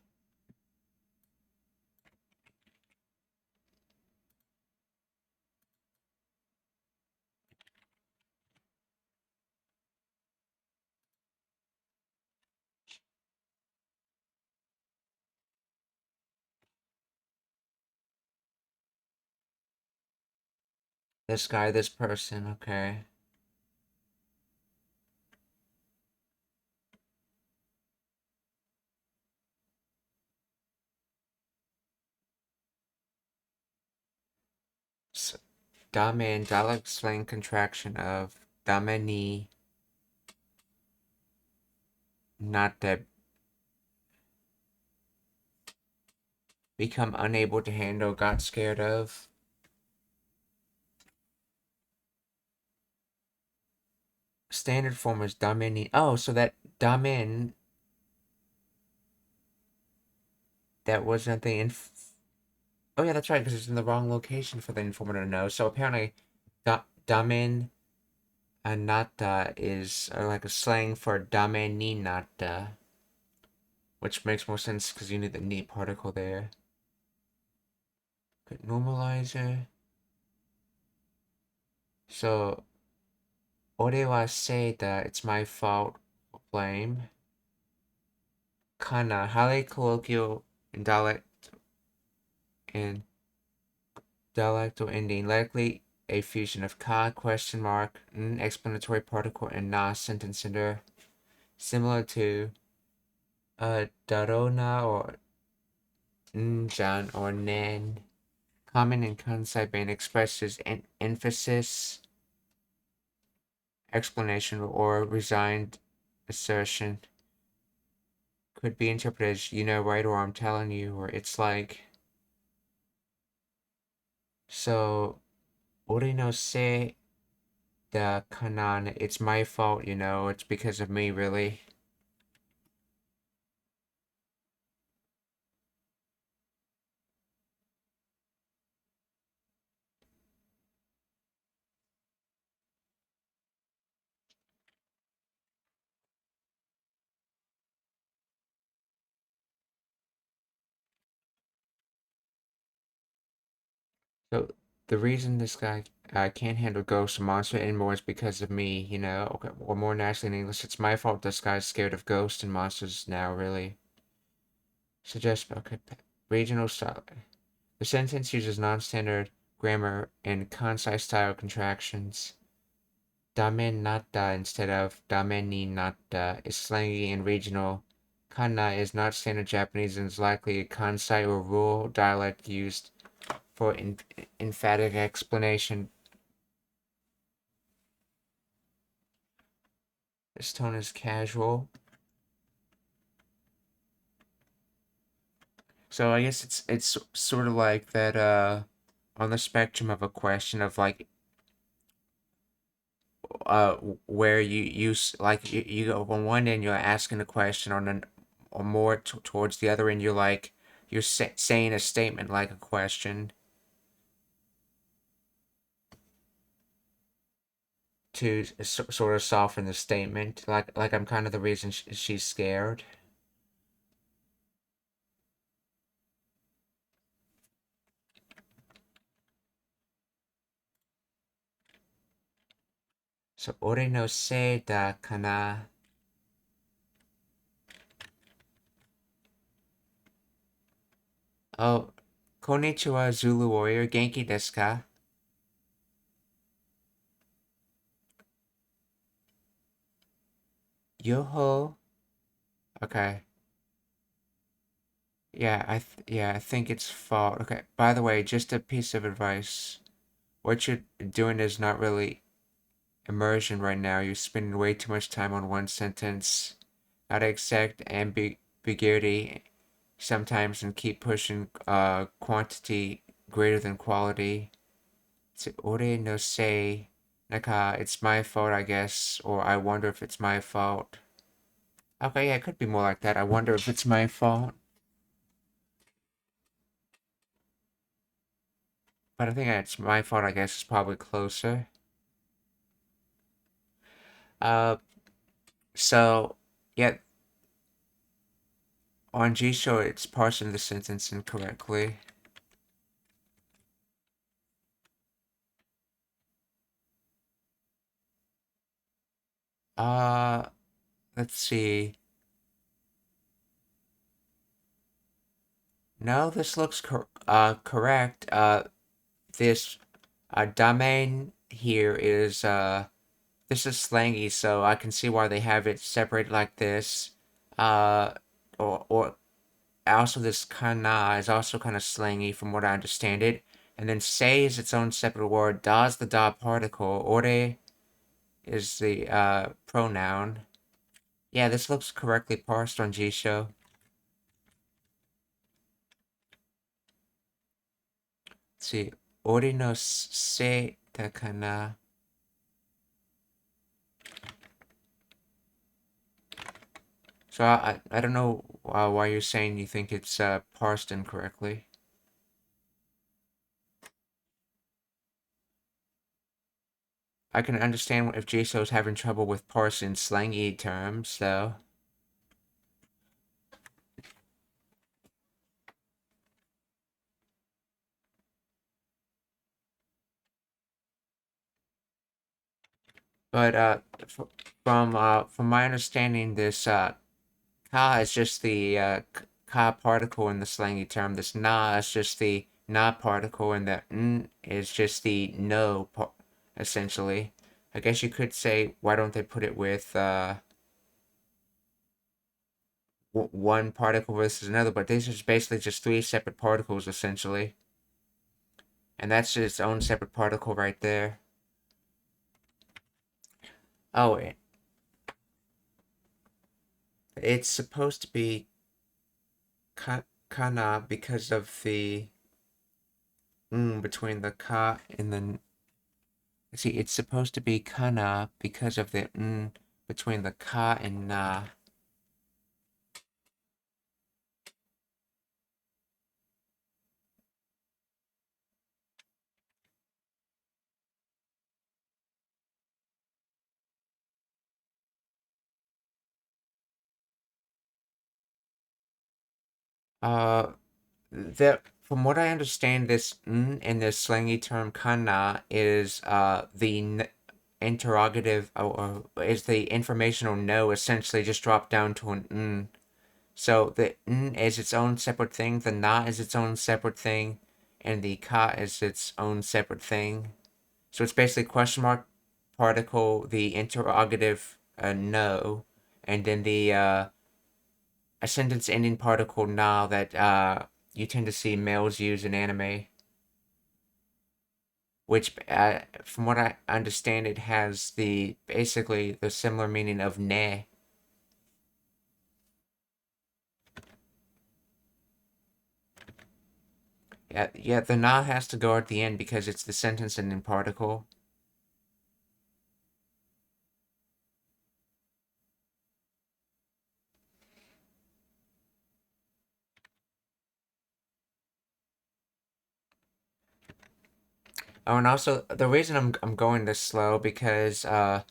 This guy, this person, okay. So, dame, dialect slang contraction of dame ni natte. Become unable to handle, got scared of. Standard form is dame ni. Oh, so that damen, that wasn't the oh yeah, that's right, because it's in the wrong location for the informator to know. So apparently, damen anata is like a slang for dame ni nata, which makes more sense because you need the ni particle there. Good normalizer. So, ore wa say that it's my fault. Blame. Kana, highly colloquial in dialect and dialectal ending, likely a fusion of ka, question mark, n, explanatory particle, and na, sentence ender, similar to darona or njan or nen. Common in Kansai band expresses an emphasis, explanation, or resigned assertion. Could be interpreted as, you know, right, or I'm telling you, or it's like. So, ore no se the kanan, it's my fault, you know, it's because of me, really. So the reason this guy can't handle ghosts or monster anymore is because of me, you know. Okay, or more naturally in English, it's my fault this guy's scared of ghosts and monsters now, really. Suggest, okay, regional style. The sentence uses non-standard grammar and concise style contractions. Dame nata instead of dame ni nata is slangy and regional. Kana is not standard Japanese and is likely a Kansai or rural dialect used for emphatic explanation. This tone is casual. So I guess it's sort of like that on the spectrum of a question of like where you like you go on one end you're asking a question or more towards the other end you're like you're saying a statement like a question to sort of soften the statement like I'm kind of the reason she's scared. So ore no se da kana. Oh, konnichiwa Zulu warrior, genki desu ka? Yoho. Okay. Yeah, I think it's fault. Okay. By the way, just a piece of advice. What you're doing is not really immersion right now. You're spending way too much time on one sentence. Gotta accept ambiguity sometimes and keep pushing quantity greater than quality. It's ore no se. Naka, it's my fault, I guess, or I wonder if it's my fault. Okay, yeah, it could be more like that. I wonder if it's my fault. But I think it's my fault, I guess, it's probably closer. Uh, so, yeah, on G-Show, it's parsing the sentence incorrectly. Let's see. No, this looks correct. This domain here is this is slangy, so I can see why they have it separated like this. Or also this kana is also kind of slangy from what I understand it. And then sei is its own separate word. Da is the da particle. Ore is the pronoun. Yeah, this looks correctly parsed on G-Show. Let's see. Ori no se da kana. So I don't know why you're saying you think it's parsed incorrectly. I can understand if JSO's having trouble with parsing slangy terms, though. But from my understanding, this ka is just the ka particle in the slangy term. This na is just the na particle, and the n is just the no essentially. I guess you could say, why don't they put it with one particle versus another? But this is basically just three separate particles essentially, and that's its own separate particle right there. Oh, it's supposed to be kana because of the between the ka and the. See, it's supposed to be kana because of the between the ka and na. Uh, from what I understand, this in this slangy term kana is the interrogative or is the informational no essentially just dropped down to an So the n is its own separate thing, the na is its own separate thing, and the ka is its own separate thing. So it's basically question mark particle, the interrogative no, and then the a sentence ending particle na that you tend to see males use in anime, which from what I understand it has the basically the similar meaning of ne. Yeah, the na has to go at the end because it's the sentence ending particle. Oh, and also the reason I'm going this slow because when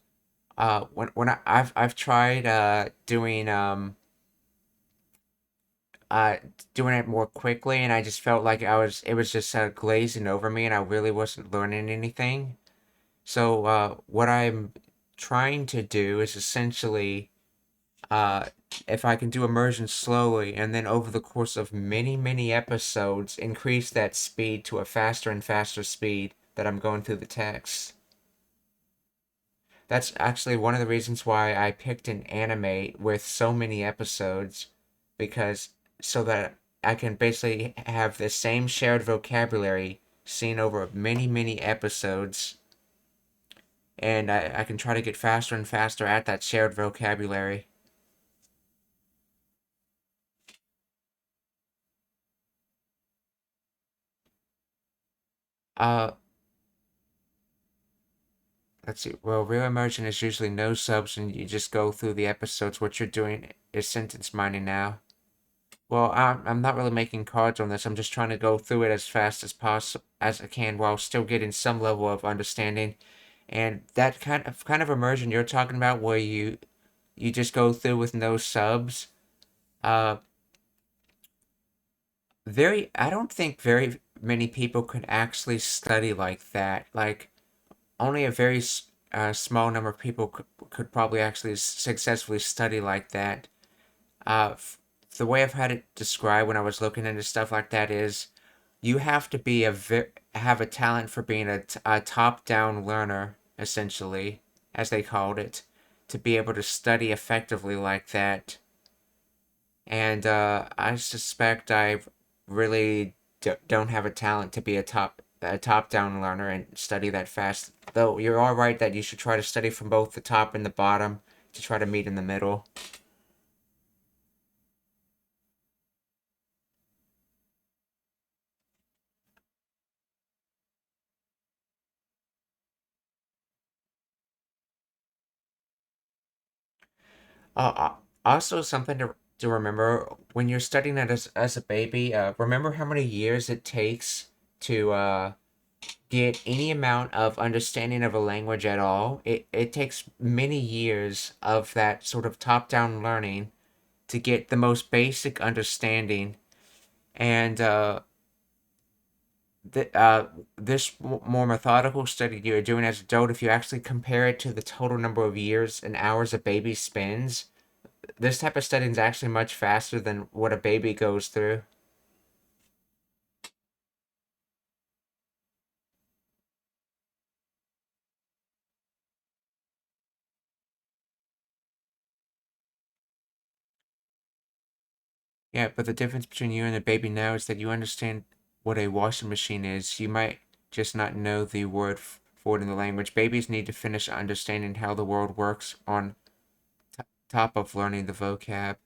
I've tried uh doing it more quickly, and I just felt like it was just glazing over me and I really wasn't learning anything. So what I'm trying to do is essentially uh if I can do immersion slowly and then over the course of many episodes increase that speed to a faster and faster speed that I'm going through the text. That's actually one of the reasons why I picked an anime with so many episodes, because so that I can basically have the same shared vocabulary seen over many episodes, and I can try to get faster and faster at that shared vocabulary. Uh, let's see. Well, real immersion is usually no subs and you just go through the episodes. What you're doing is sentence mining now. Well, I'm not really making cards on this. I'm just trying to go through it as fast as possible as I can while still getting some level of understanding. And that kind of immersion you're talking about, where you just go through with no subs, I don't think very many people could actually study like that. Like, only a very small number of people could probably actually successfully study like that. Uh, the way I've had it described when I was looking into stuff like that is you have to be have a talent for being a top-down learner, essentially, as they called it, to be able to study effectively like that. And I suspect I really don't have a talent to be a top-down learner and study that fast. Though you're all right that you should try to study from both the top and the bottom to try to meet in the middle. Also, something to remember when you're studying it as a baby. Remember how many years it takes to get any amount of understanding of a language at all. It takes many years of that sort of top-down learning to get the most basic understanding. And this more methodical study you're doing as an adult, if you actually compare it to the total number of years and hours a baby spends, this type of studying is actually much faster than what a baby goes through. Yeah, but the difference between you and a baby now is that you understand what a washing machine is. You might just not know the word for it in the language. Babies need to finish understanding how the world works on top of learning the vocab.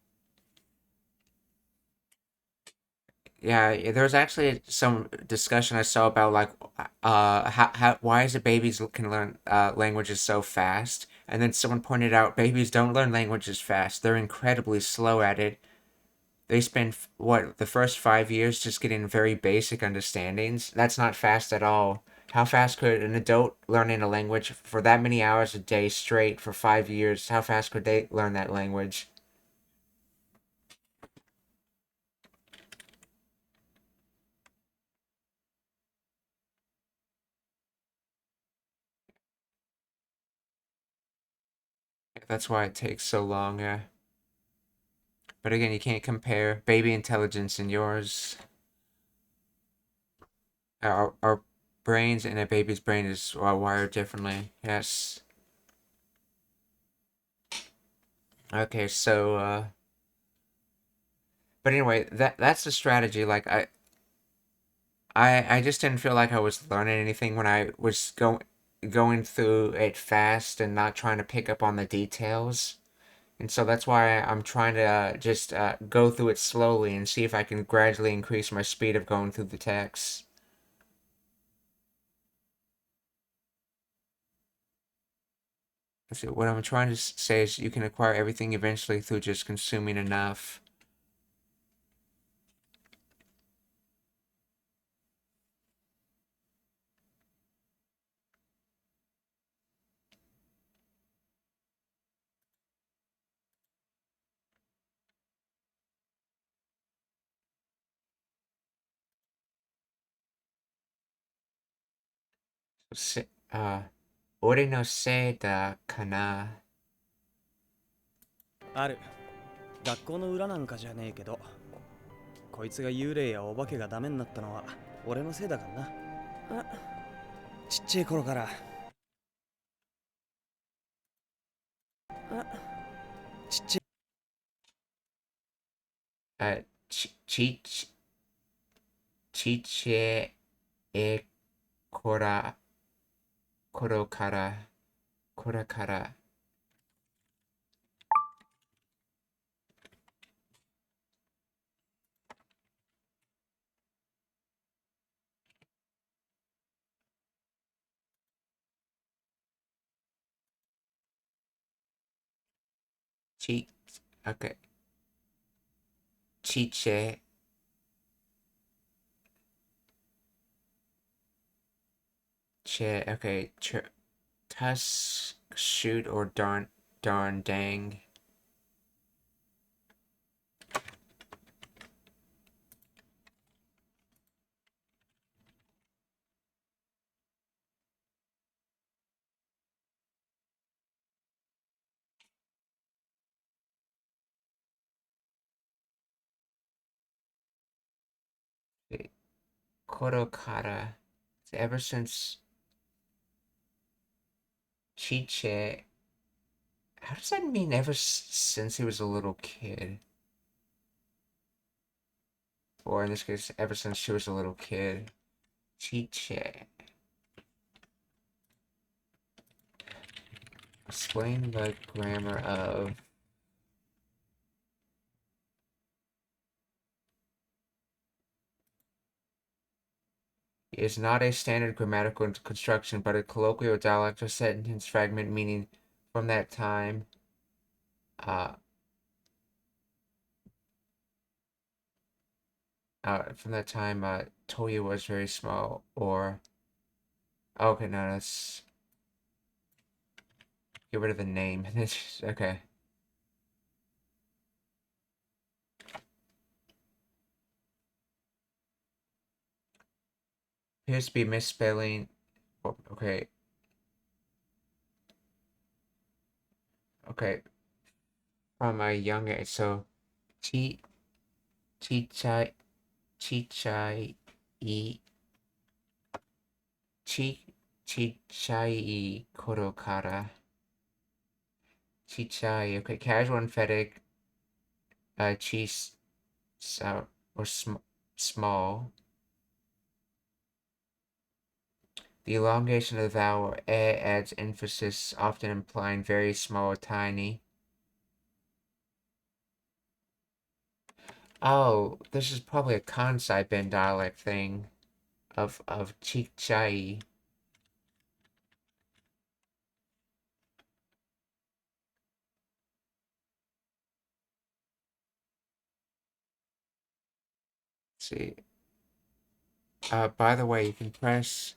Yeah, there was actually some discussion I saw about like why is it babies can learn languages so fast, and then someone pointed out babies don't learn languages fast. They're incredibly slow at it. They spend what the first 5 years just getting very basic understandings. That's not fast at all. How fast could an adult learning a language for that many hours a day straight for 5 years? How fast could they learn that language? That's why it takes so long. But again, you can't compare baby intelligence and yours. Our brains and a baby's brain is wired differently. Yes. Okay, so but anyway, that's the strategy. Like I just didn't feel like I was learning anything when I was going through it fast and not trying to pick up on the details. And so that's why I'm trying to just go through it slowly and see if I can gradually increase my speed of going through the text. So what I'm trying to say is you can acquire everything eventually through just consuming enough. Se, 俺のせいだかな。ある。学校の裏なんかじゃねえけど、こいつが幽霊やお化けがダメになったのは俺のせいだからな。ちっちゃい頃から。ちっちゃい。ちっちゃい頃から、これから、Chi. Okay. Chiche. Che. Okay. Tusk. Shoot or darn dang. Korokara. Ever since Chiche. How does that mean ever since he was a little kid? Or in this case, ever since she was a little kid. Chiche. Explain the grammar of. Is not a standard grammatical construction, but a colloquial dialect or sentence fragment meaning from that time. Toya was very small, or. Okay, no, let's get rid of the name. Okay. Appears to be misspelling. Okay. Okay. From a young age, so chichai chichai koro kara. Chichai, okay, casual and emphatic, cheese, or small. The elongation of the vowel e adds emphasis, often implying very small or tiny. Oh, this is probably a Kansai Ben dialect thing of chichai. See. By the way, you can press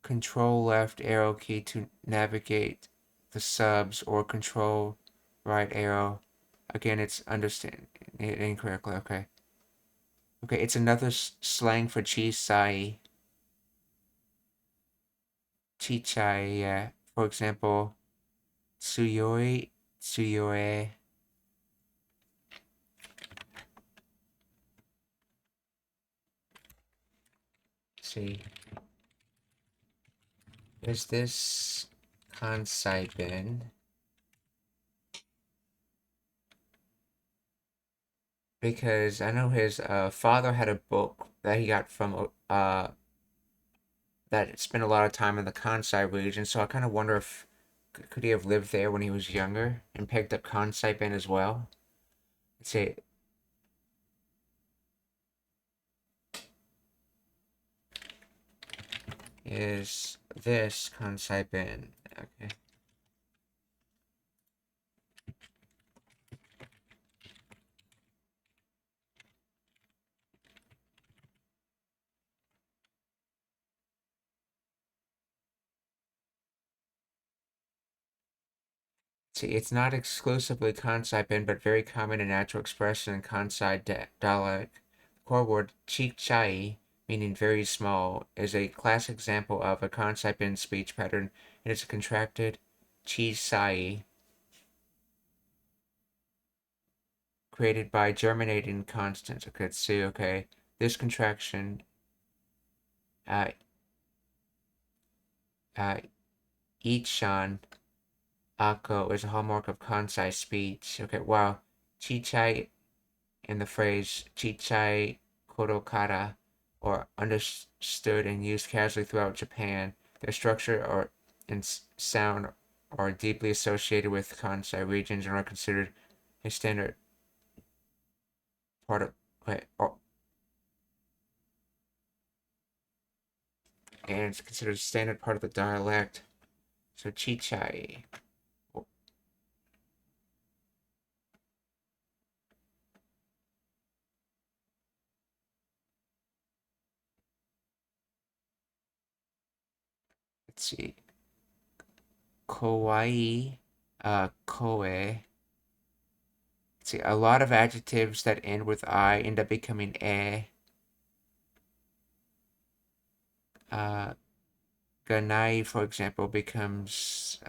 Control left arrow key to navigate the subs, or Control right arrow. Again, it's understand it incorrectly. Okay. Okay, it's another slang for chisai. Chichai, yeah. For example, tsuyoe. See. Is this Kansai Ben? Because I know his father had a book that he got from that spent a lot of time in the Kansai region, so I kind of wonder if could he have lived there when he was younger and picked up Kansai Ben as well? Let's see. Is this Kansai Ben? Okay. See, it's not exclusively Kansai Ben, but very common and natural expression in Kansai dialect. The core word chichai, meaning very small, is a classic example of a Kansai Ben speech pattern. It is a contracted chisai, created by germinating constants. Okay, let's see. Okay, this contraction, uh, ichan ako, is a hallmark of Kansai speech. Okay, wow. Chichai in the phrase chichai korokara, or understood and used casually throughout Japan. Their structure and sound are deeply associated with Kansai regions and are considered a standard part of and it's considered a standard part of the dialect. So chichai. see. Kawaii, koe. Let's see, a lot of adjectives that end with I end up becoming e. Ganai, for example, becomes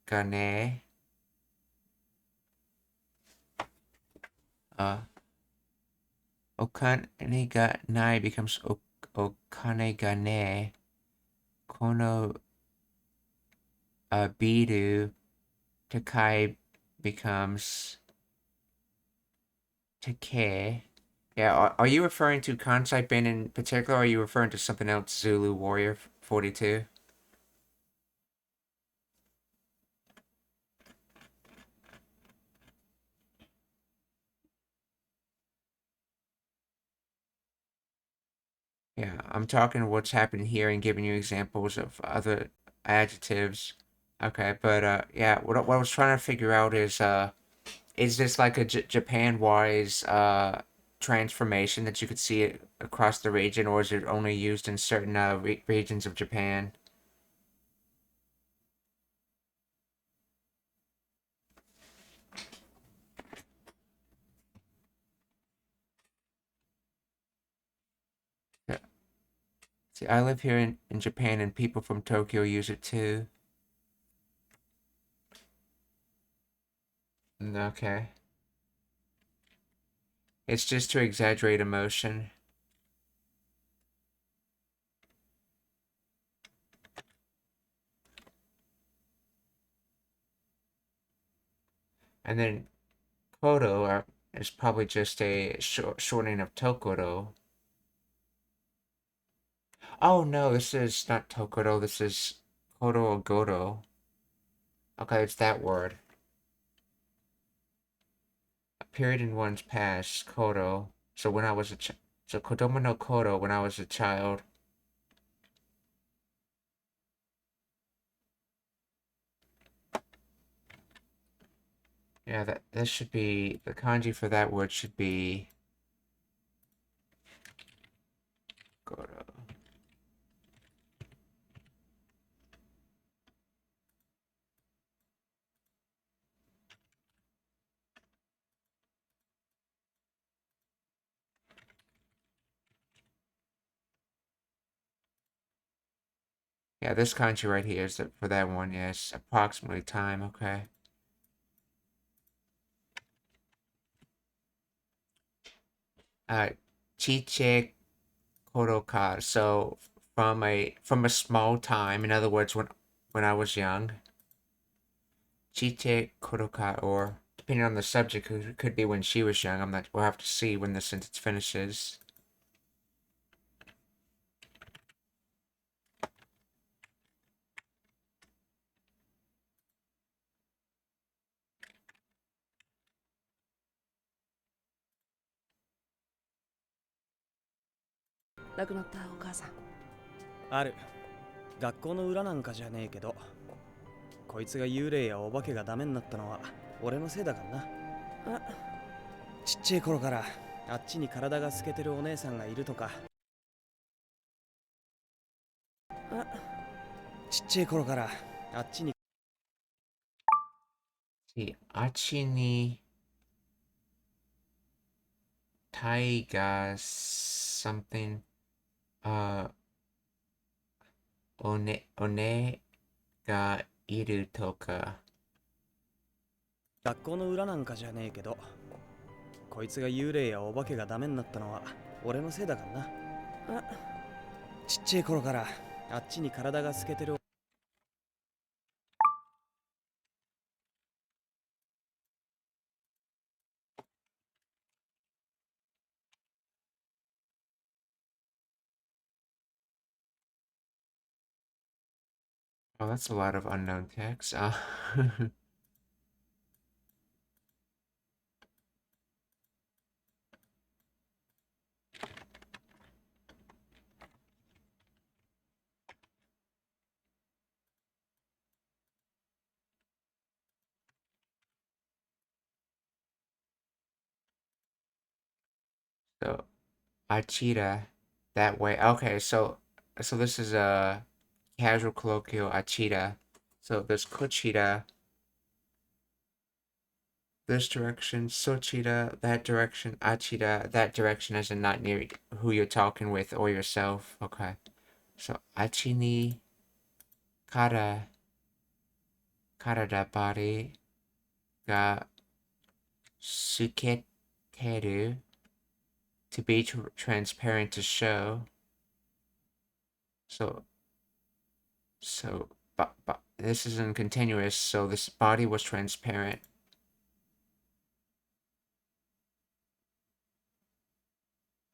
gane. Okane ga nai becomes okane ga ne. Kono biru takai becomes take. Yeah, are you referring to Kansai Ben in particular, or are you referring to something else, Zulu Warrior 42? Yeah, I'm talking what's happening here and giving you examples of other adjectives. Okay, but yeah, what I was trying to figure out is this like a Japan-wise transformation that you could see it across the region, or is it only used in certain regions of Japan? Yeah. See, I live here in Japan, and people from Tokyo use it too. Okay. It's just to exaggerate emotion. And then Kodo is probably just a shortening of Tokoro. Oh no, this is not Tokoro, this is Kodo or Godo. Okay, it's that word. A period in one's past, Kodo. So when I was a so Kodomo no Kodo when I was a child. Yeah, that should be the kanji for that word should be Godo. Yeah, this kanji right here is for that one, yes. Approximately time, okay. Chiche Koroka. So from a small time, in other words, when I was young. Chiche Koroka, or depending on the subject, it could be when she was young. We'll have to see when the sentence finishes.亡くなったお母さん。ある。学校の裏なんかじゃねえけど、こいつが幽霊やお化けがダメになったのは俺のせいだからな。ちっちゃい頃からあっちに体が透けてるお姉さんがいるとか。ちっちゃい頃からあっちに。See, achi ni taiga something. One ga iru toka. 学校の裏なんかじゃねえけど、こいつが幽霊やお化けがダメになったのは俺のせいだからな。ちっちゃい頃からあっちに体が透けてる。Oh, that's a lot of unknown text. So Achira that way. Okay, so this is casual colloquial achira. So there's kochira, this direction, sochira, that direction, achira, that direction, as in not near who you're talking with or yourself. Okay. So achi ni karada body ga suketeru, to be transparent, to show. So this isn't continuous, so this body was transparent.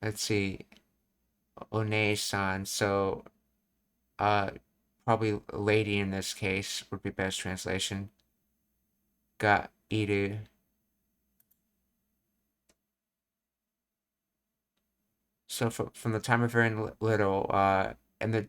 Let's see. One-san, so probably lady in this case would be best translation. Ga iru. So from the time of very little, and the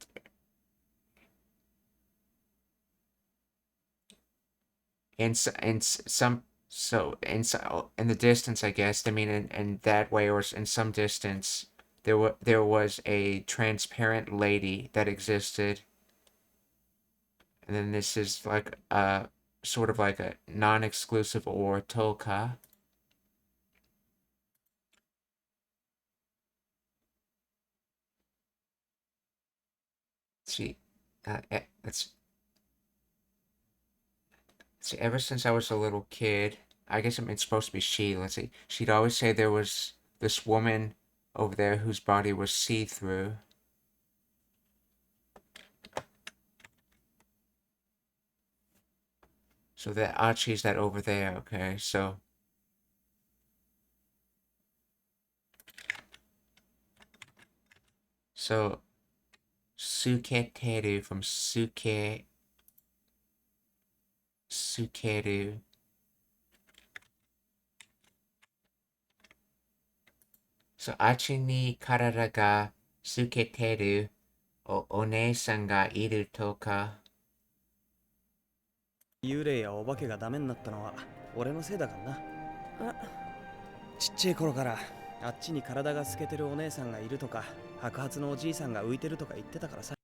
in some so in the distance, I guess. I mean, in that way, or in some distance, there was a transparent lady that existed, and then this is like sort of like a non-exclusive or toka. Let's see, see, ever since I was a little kid, I guess it's supposed to be she. Let's see. She'd always say there was this woman over there whose body was see-through. So that Achi's that over there, okay, so. So, suketeru from sukeru. So, achi ni karada ga suketeru one-san ga iru toka. 幽霊やお化けがダメになったのは俺のせいだからな。ちっちゃい頃からあっちに体が透けてるお姉さんがいるとか白髪のおじいさんが浮いてるとか言ってたからさ。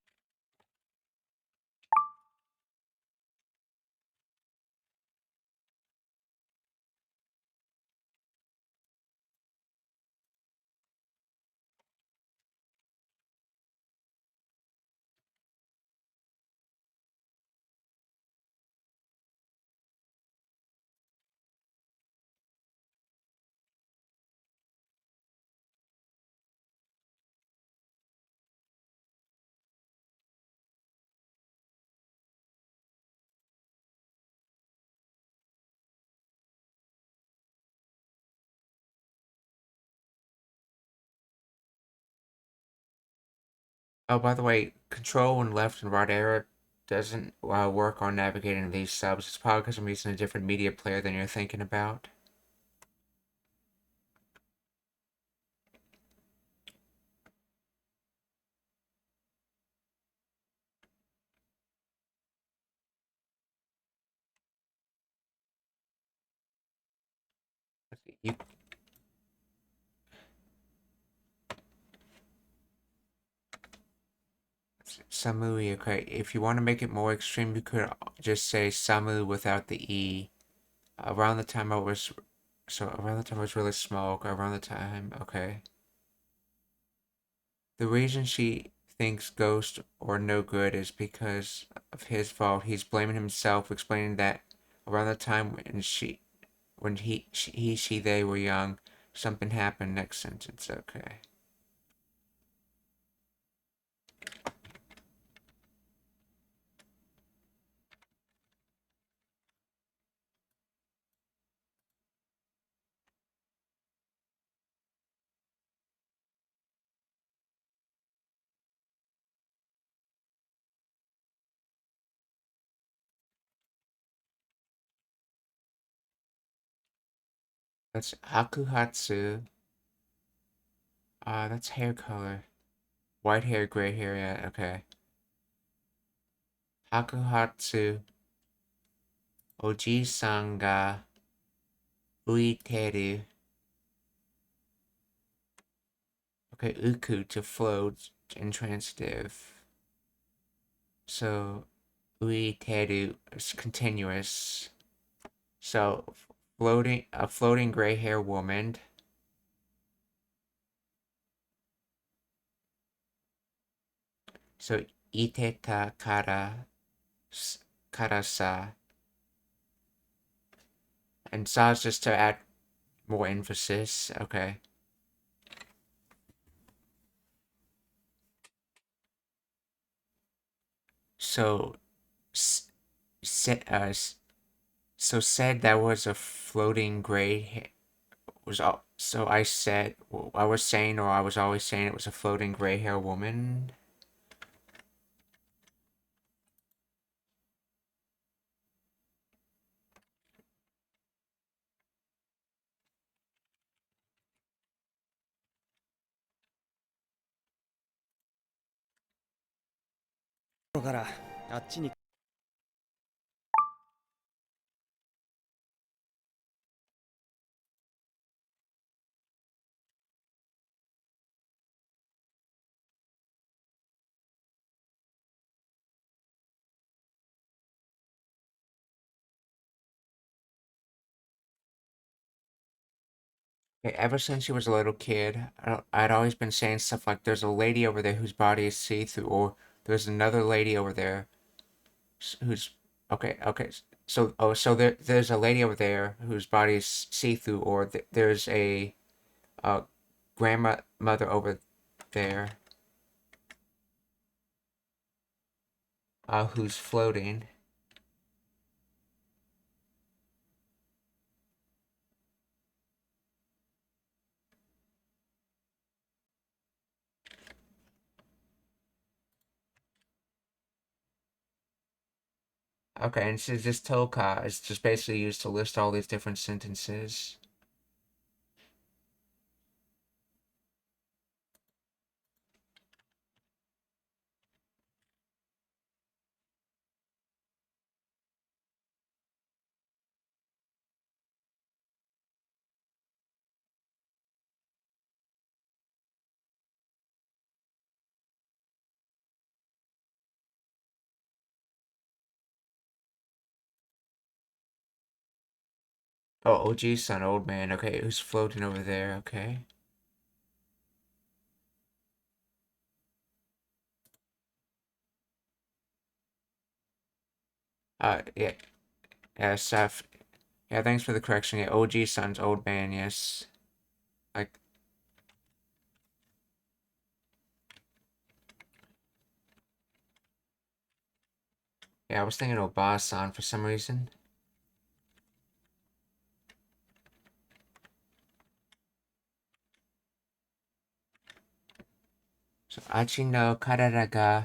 Oh, by the way, control and left and right arrow doesn't work on navigating these subs. It's probably because I'm using a different media player than you're thinking about. You Samui, okay. If you want to make it more extreme, you could just say Samu without the E. Around the time I was really small, around the time, okay. The reason she thinks ghost or no good is because of his fault. He's blaming himself, explaining that around the time when they were young, something happened. Next sentence, okay. That's Hakuhatsu. That's hair color. White hair, gray hair, yeah, okay. Hakuhatsu. Oji-san ga uiteru. Okay, uku, to float, intransitive. So, uiteru is continuous. So, a floating gray hair woman. So, iteta sa. And sa is just to add more emphasis. Okay. So, said that was a floating gray was all. So I said I was saying, or I was always saying, it was a floating gray hair woman. Okay, ever since she was a little kid, I'd always been saying stuff like, "There's a lady over there whose body is see-through," or "There's another lady over there who's okay." So there's a lady over there whose body is see-through, or there's a grandmother over there who's floating. Okay, and so this toka is just basically used to list all these different sentences. Oh, Oji-san, old man. Okay, who's floating over there? Okay. Yeah, yes, yeah, thanks for the correction. Yeah, Oji-san's old man, yes. Like, yeah, I was thinking Oba-san for some reason. So, Achi no karada ga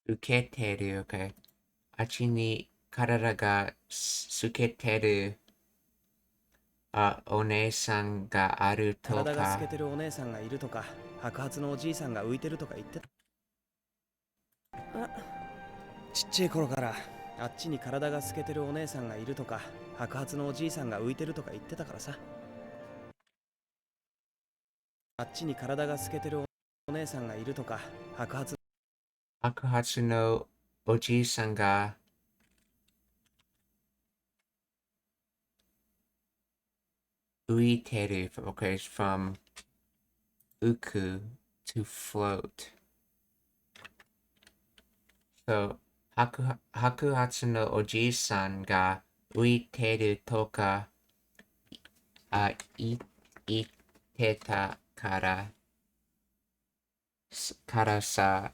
suketeru, okay. Achi ni karada ga suketeru お姉さんがあると体が透か。けてるお姉さんがいるとか、白髪のおじいさんが浮いてるとか言ってた。ちっちゃい頃からあっちに体が透けてるお姉さんがいるとか、白髪のおじいさんが浮いてるとか言ってたからさ。あっちに体が透けてるお姉さんがいるとか、白髪のおじいさんが浮いてる。Okay, from 浮く to float. So, 白髪のおじいさんが浮いてるとか言ってたからさ。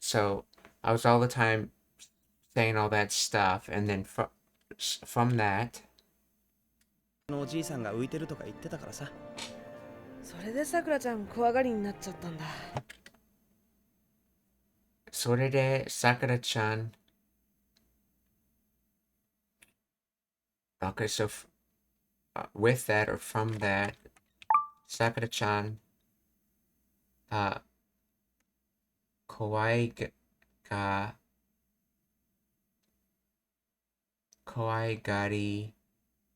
So, I was all the time saying all that stuff, and then from that, のおじいさんが浮いてるとか言ってたからさ。それでさくらちゃん怖がりになっちゃったんだ。それでさくらちゃん Okay, so with that or from that, Sakura-chan, kawaii gari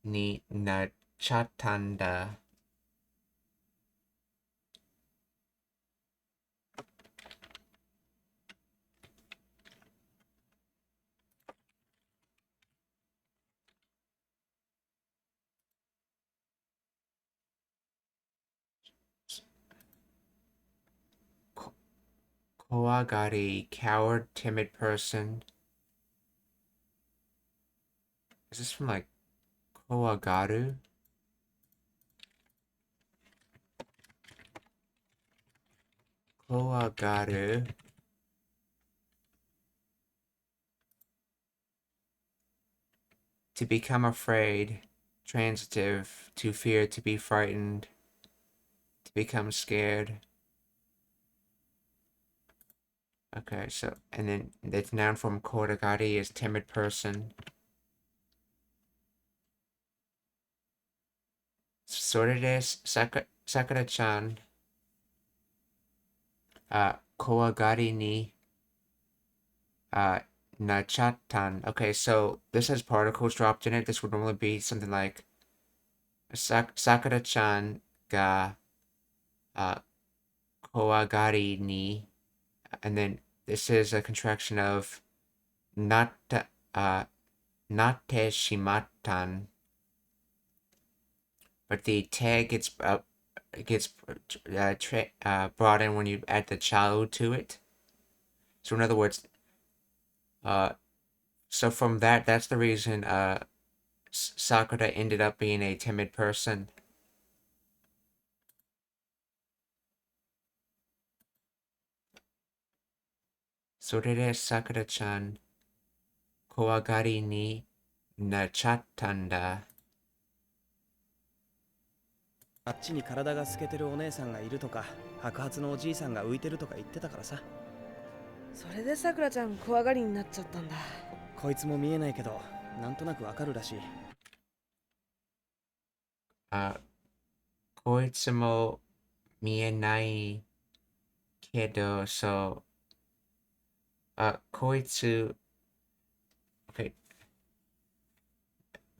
ni nachatanda. Kowagari, coward, timid person. Is this from like Kowagaru? Kowagaru. To become afraid. Transitive. To fear, to be frightened. To become scared. Okay, so, and then the noun form Kowagari is timid person. Sakura-chan, kowagari ni, nachatan. Okay, so this has particles dropped in it. This would normally be something like Sakura-chan ga, kowagari ni, and then this is a contraction of nate shimatan. But the tag gets brought in when you add the child to it. So in other words, so from that's the reason Sakura ended up being a timid person. Sorere Sakura-chan, kowagari ni nachatanda. あっちに体が透けてるお姉さんがいるとか、白髪のおじいさんが浮いてるとか言ってたからさ。それでさくらちゃん怖がりになっちゃったんだ。こいつも見えないけど、なんとなくわかるらしい。こいつも見えないけど、そう、こいつ、okay,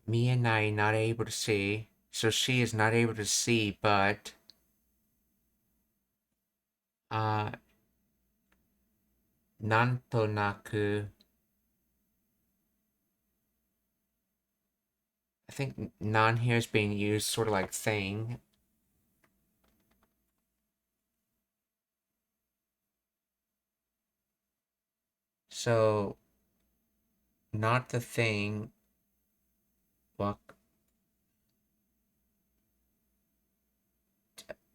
見えない not able to see, so she is not able to see, but, なんとなく I think non here is being used sort of like thing. So, not the thing. Well,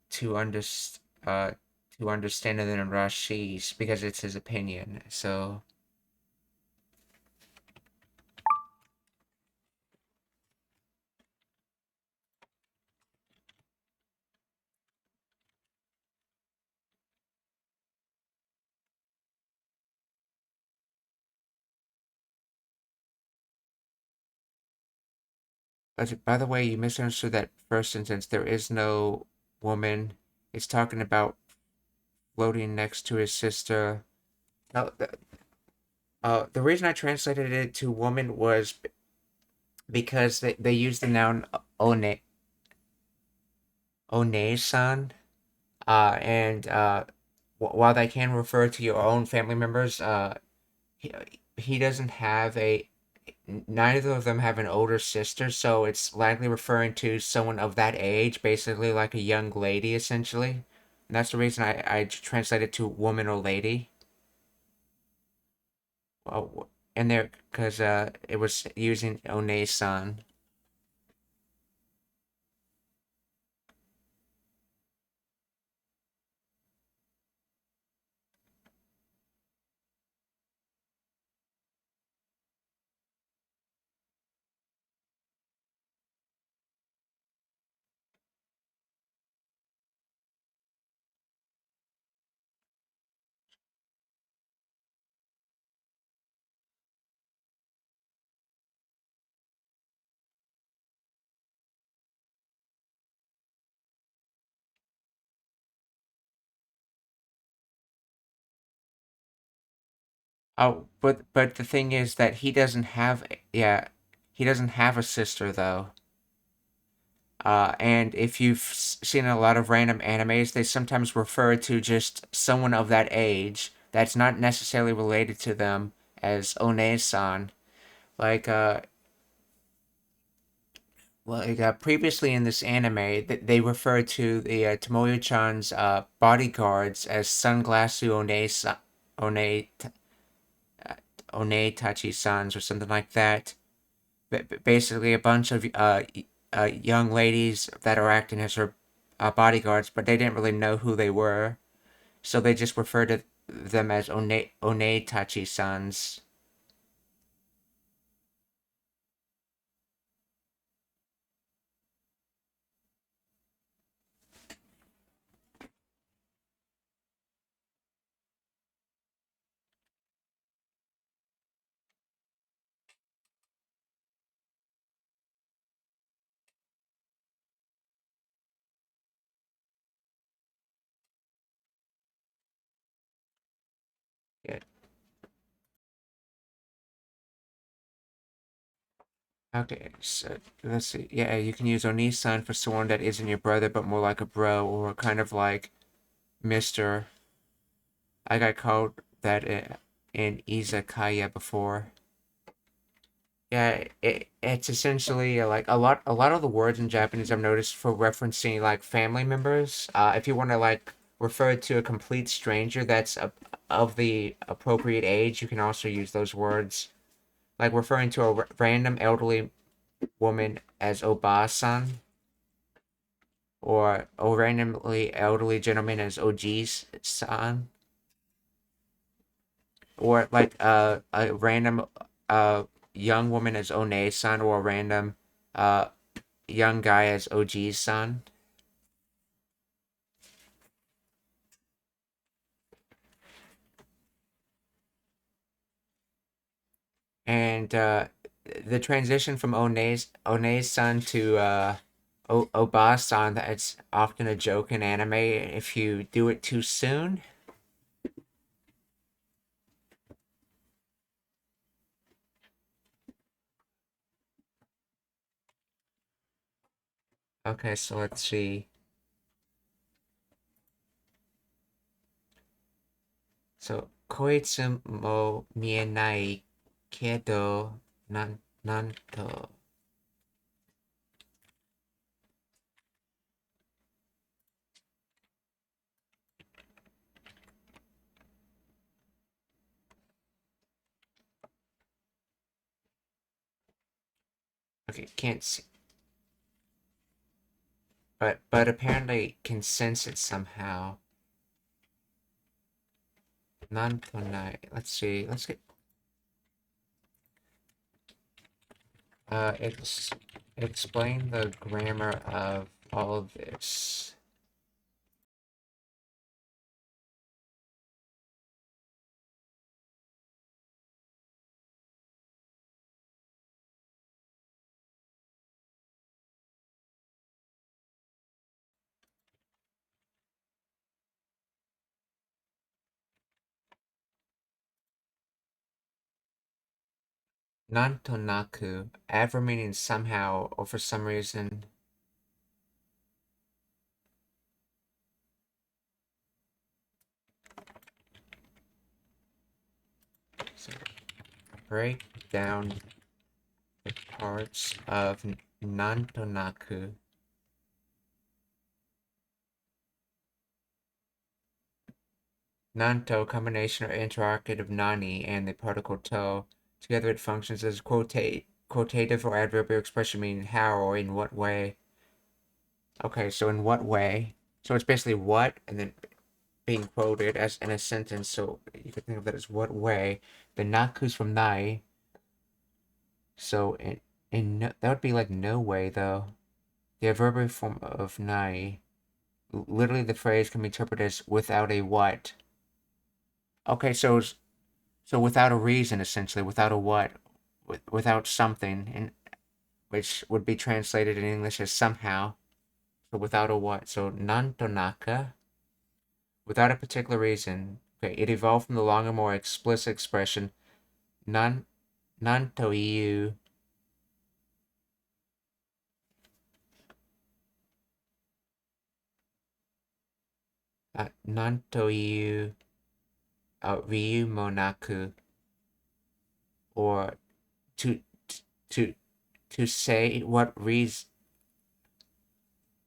to understand it in Rashi's because it's his opinion. So. By the way, you misunderstood that first sentence. There is no woman. It's talking about floating next to his sister. Now, the reason I translated it to woman was because they used the noun one-san, and while they can refer to your own family members, he doesn't have neither of them have an older sister, so it's likely referring to someone of that age, basically like a young lady, essentially. And that's the reason I translated to woman or lady. Well, in there, because it was using one-san. Oh, but the thing is that he doesn't have a sister though. And if you've seen a lot of random animes, they sometimes refer to just someone of that age that's not necessarily related to them as One-san. Like, previously in this anime, they referred to the Tomoyo-chan's bodyguards as Sunglassu One, One Tachi-sans or something like that. Basically, a bunch of young ladies that are acting as her bodyguards, but they didn't really know who they were, so they just referred to them as One Tachi-sans. Yeah. Okay, so let's see. Yeah, you can use Oni-san for someone that isn't your brother, but more like a bro, or kind of like Mister. I got called that in izakaya before. Yeah, it's essentially like a lot of the words in Japanese I've noticed for referencing like family members. If you want to like refer to a complete stranger that's of the appropriate age, you can also use those words. Like referring to a random elderly woman as Oba-san, or a randomly elderly gentleman as Oji-san, or like a random young woman as One-san, or a random uh young guy as Oji-san. And the transition from One-san to Oba-san, that's often a joke in anime if you do it too soon. Okay, so let's see. So, こいつも見えないけど、なんと。Okay, can't see. But apparently can sense it somehow. なんとない. Let's see. Let's get. Explain the grammar of all of this. Nantonaku, ever meaning somehow or for some reason. So, break down the parts of Nantonaku. Nanto, combination or interrogative of nani and the particle to. Together it functions as quotative or adverbial expression meaning how or in what way. Okay, so in what way? So it's basically what and then being quoted as in a sentence. So you could think of that as what way. The naku's from nai. So in no, that would be like no way though. The adverbial form of nai. Literally the phrase can be interpreted as without a what. Okay, so without a reason, essentially, without a what, without something, and which would be translated in English as somehow. So without a what. So nantonaka, without a particular reason. Okay, it evolved from the longer, more explicit expression, nan to iu. Nan to iu ryu monaku, or to say what reason,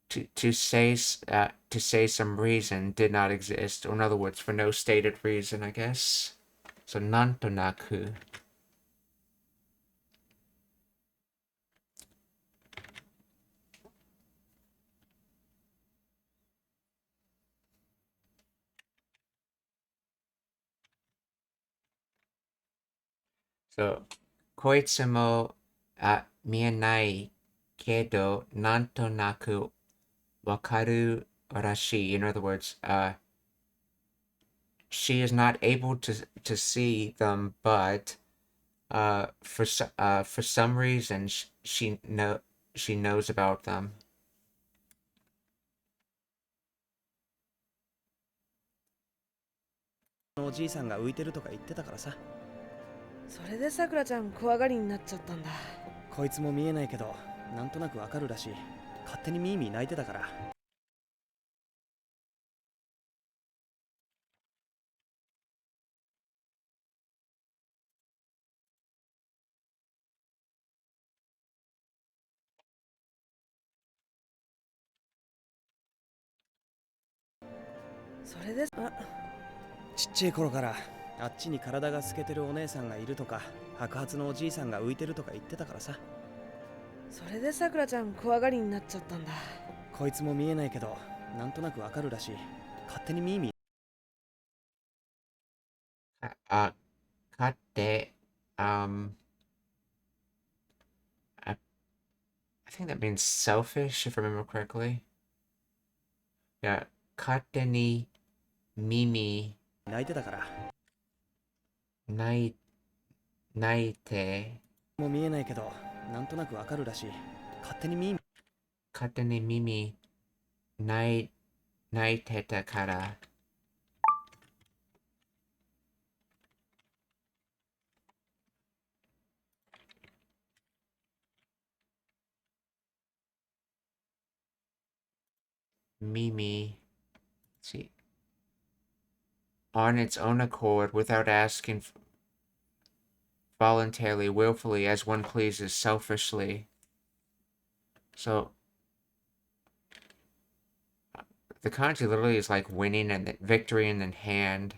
to say some reason did not exist, or in other words, for no stated reason, I guess. So nantonaku. So こいつも見えないけどなんとなくわかるらしい. In other words, she is not able to see them, but for some reason she knows about them. おじいさんが浮いてるとか言ってたからさ。それでさくらちゃん怖がりになっちゃったんだ。こいつも見えないけどなんとなくわかるらしい。勝手にミーミー泣いてたから。それでちっちゃい頃からあっちに体が透けてるお姉さんがいるとか白髪のおじいさんが浮いてるとか言ってたからさ。それでさくらちゃん怖がりになっちゃったんだ。こいつも見えないけどなんとなくわかるらしい。勝手にミーミー勝手I think that means selfish, if I remember correctly. Yeah, 勝手に耳泣いてたから。泣いてもう見えないけどなんとなくわかるらしい。勝手に耳泣いてたから。Mimi, let's see, on its own accord, without asking, voluntarily, willfully, as one pleases, selfishly. So the kanji literally is like winning and then victory and then hand.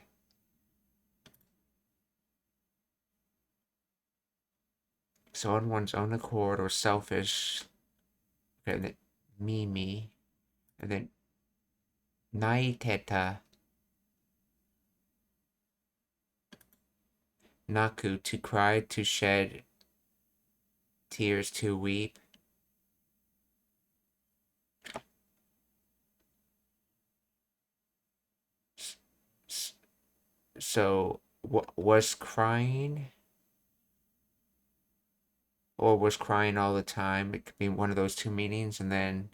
So on one's own accord or selfish. Okay, and then Mimi, and then Naiteta. Naku, to cry, to shed tears, to weep. So, was crying? Or was crying all the time? It could be one of those two meanings, and then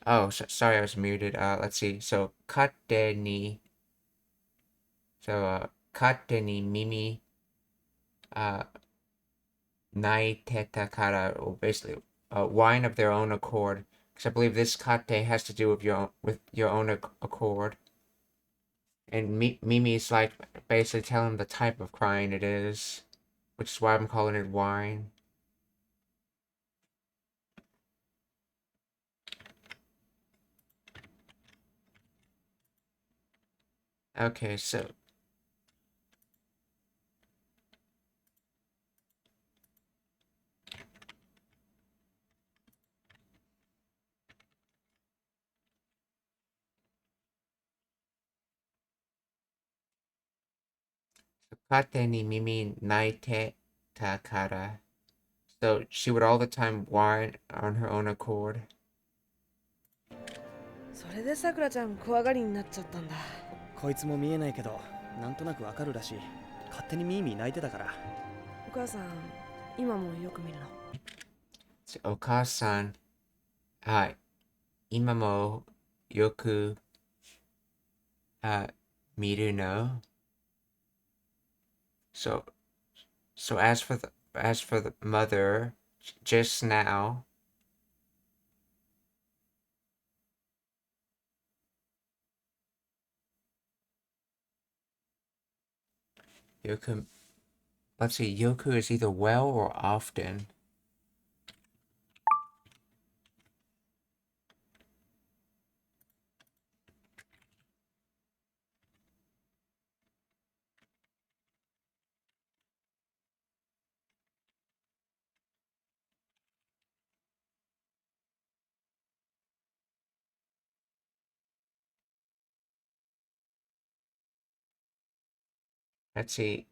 Oh, sorry, I was muted. Let's see. So, kate ni. So, kate ni mimi naiteta kara, or basically, whine of their own accord. Because I believe this kate has to do with your own accord. And Mimi is like basically telling the type of crying it is, which is why I'm calling it whine. Okay, so kate ni mimi naite takara. So she would all the time whine on her own accord. それでさくらちゃん怖がりになっちゃったんだ。こいつも見えないけどなんとなくわかるらしい。勝手にミーミー泣いてたから。お母さん、今もよく見るの。お母さん、はい、今もよく見るの。So as for the mother, just now, Yoku, let's see, Yoku is either well or often. Let's see.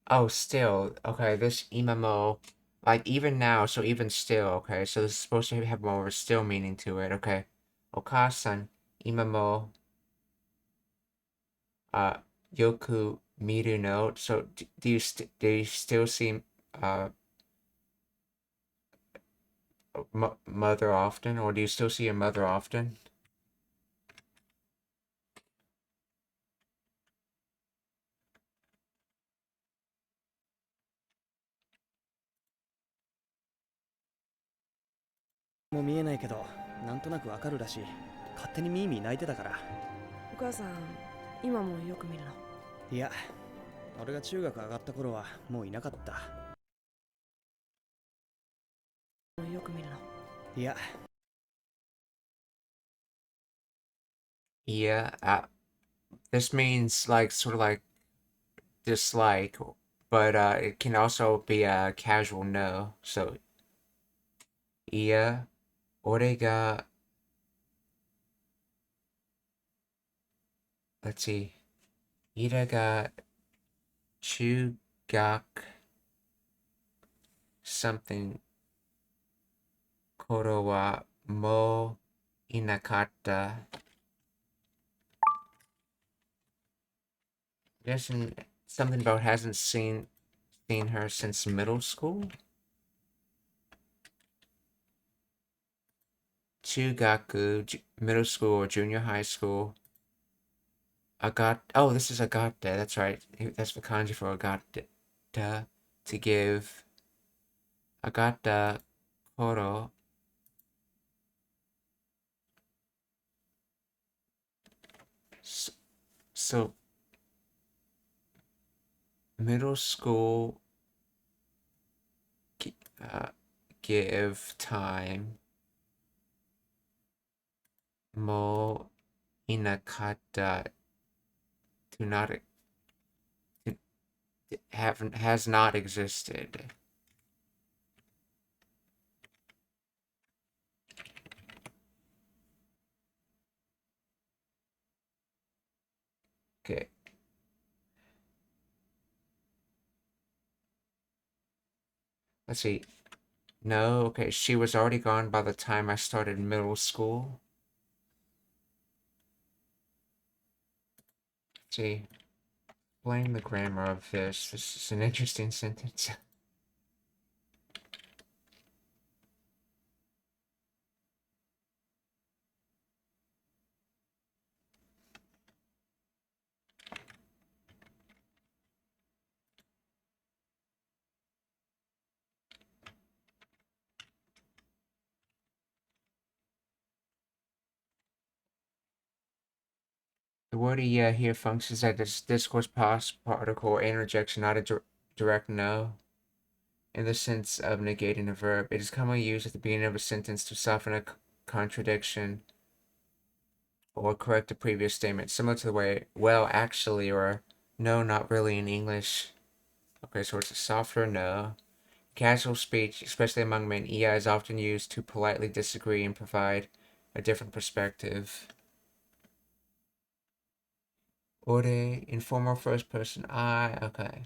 Oh, still. Okay, this imamo, like even now, so even still, okay, so this is supposed to have more of a still meaning to it, okay. Okasan, imamo, yoku miru no. So do you still see mother often, or do you still see your mother often? Mo も見えないけどなんとなくわかるらしい。勝手にミーミー泣いてたから。お母さん、今もよく見るの。いや、俺が中学上がった頃はもういなかった。よく見るの。いや。Yeah, this means like sort of like dislike, but it can also be a casual no. So, yeah, 俺が let's see, 俺が中学 something 頃はもういなかった。Doesn't something about hasn't seen her since middle school? 中学 middle school or junior high school. Oh, this is agata. That's right. That's the kanji for agata. To give. Agata koro. So middle school give time. Mo inakata to not has not existed. Okay. Let's see. No, okay, she was already gone by the time I started middle school. Let's see. Explain the grammar of this. This is an interesting sentence. word yeah here functions as a discourse past particle or interjection, not a direct no. In the sense of negating a verb, it is commonly used at the beginning of a sentence to soften a contradiction or correct a previous statement, similar to the way well, actually, or no, not really in English. Okay, so it's a softer no. Casual speech, especially among men, ia is often used to politely disagree and provide a different perspective. Ore, informal first person, I, okay.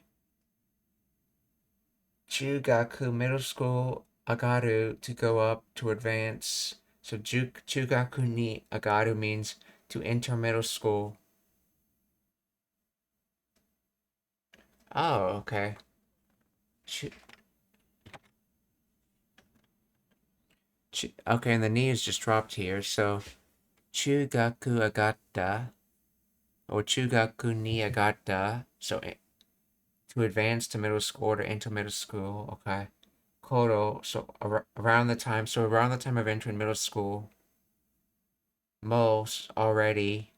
Chugaku, middle school, agaru, to go up, to advance. So chugaku ni agaru means to enter middle school. Oh, okay. Okay, and the ni is just dropped here, so chugaku agata, or chugaku ni agata, so to advance to middle school or to enter middle school, okay. Koro, so around the time of entering middle school, most already,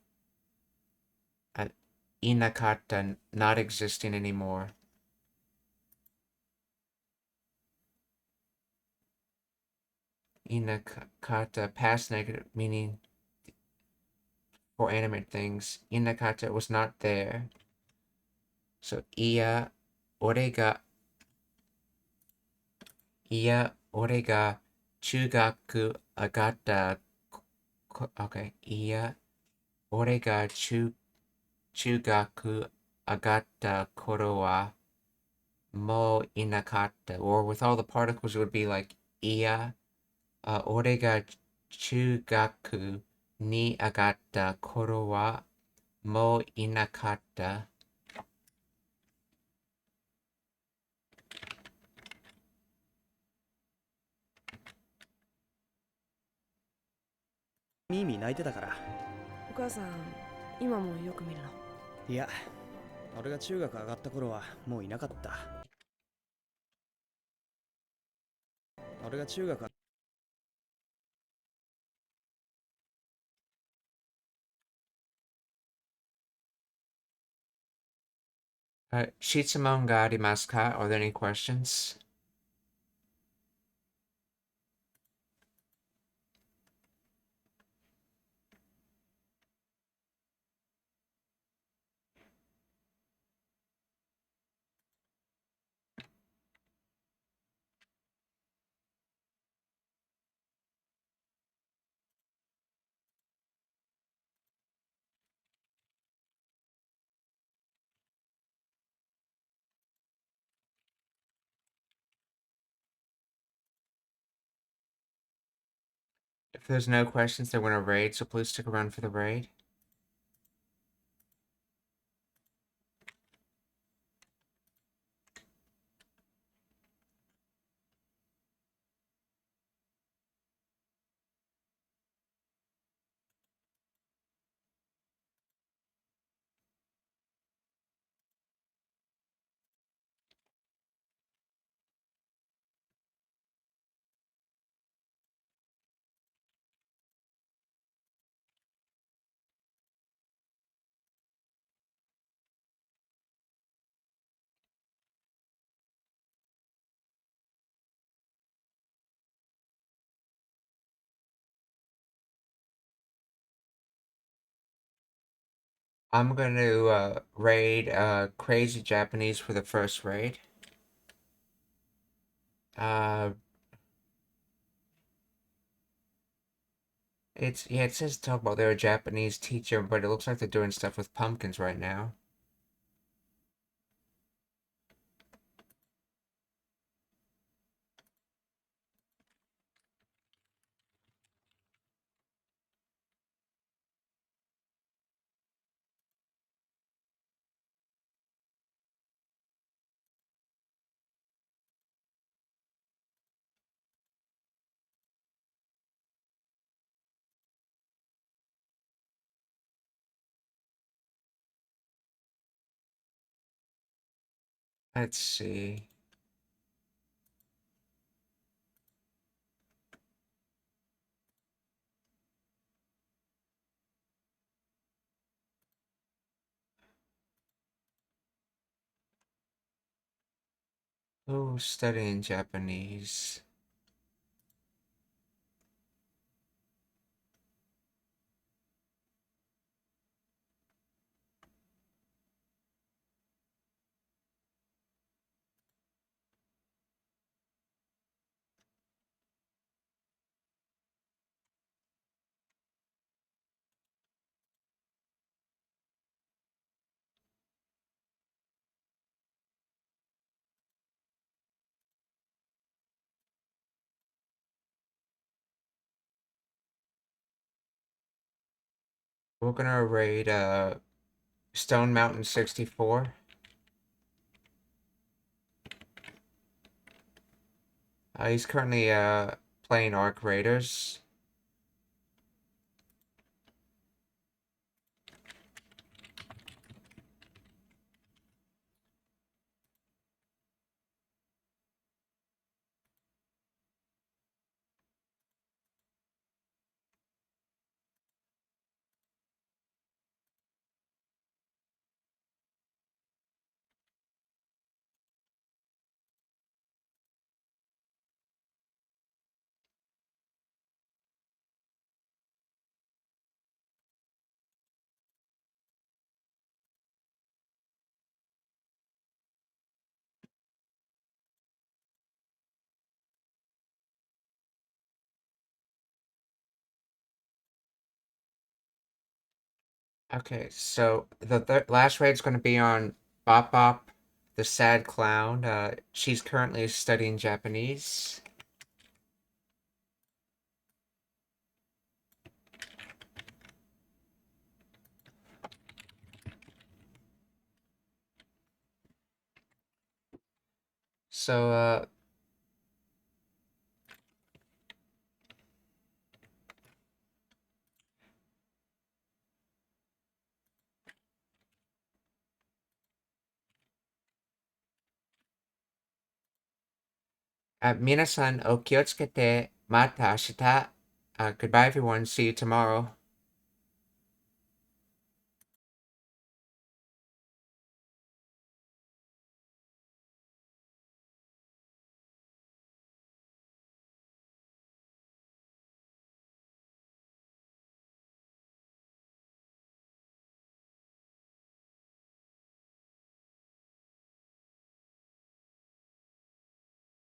inakata, not existing anymore. Inakata, past negative, meaning for animate things. Inakata was not there. So, iya, orega, chugaku agata, okay, iya, orega chugaku agata koro wa mo inakata. Or with all the particles, it would be like iya, orega chugaku ni agata koro wa mo inakata. Mimi 泣いてたから。お母さん、今もよく見るの？いや、俺が中学上がった頃はもういなかった。俺が中学質問がありますか? Are there any questions? If there's no questions, they're going to raid, so please stick around for the raid. I'm going to raid Crazy Japanese for the first raid. It says talk about they're a Japanese teacher, but it looks like they're doing stuff with pumpkins right now. Let's see. Oh, studying Japanese. We're gonna raid Stone Mountain 64. He's currently playing Arc Raiders. Okay, so the last raid's going to be on Bop Bop, the sad clown. She's currently studying Japanese. So, minasan o kiotsukete. Mata ashita. Goodbye, everyone. See you tomorrow.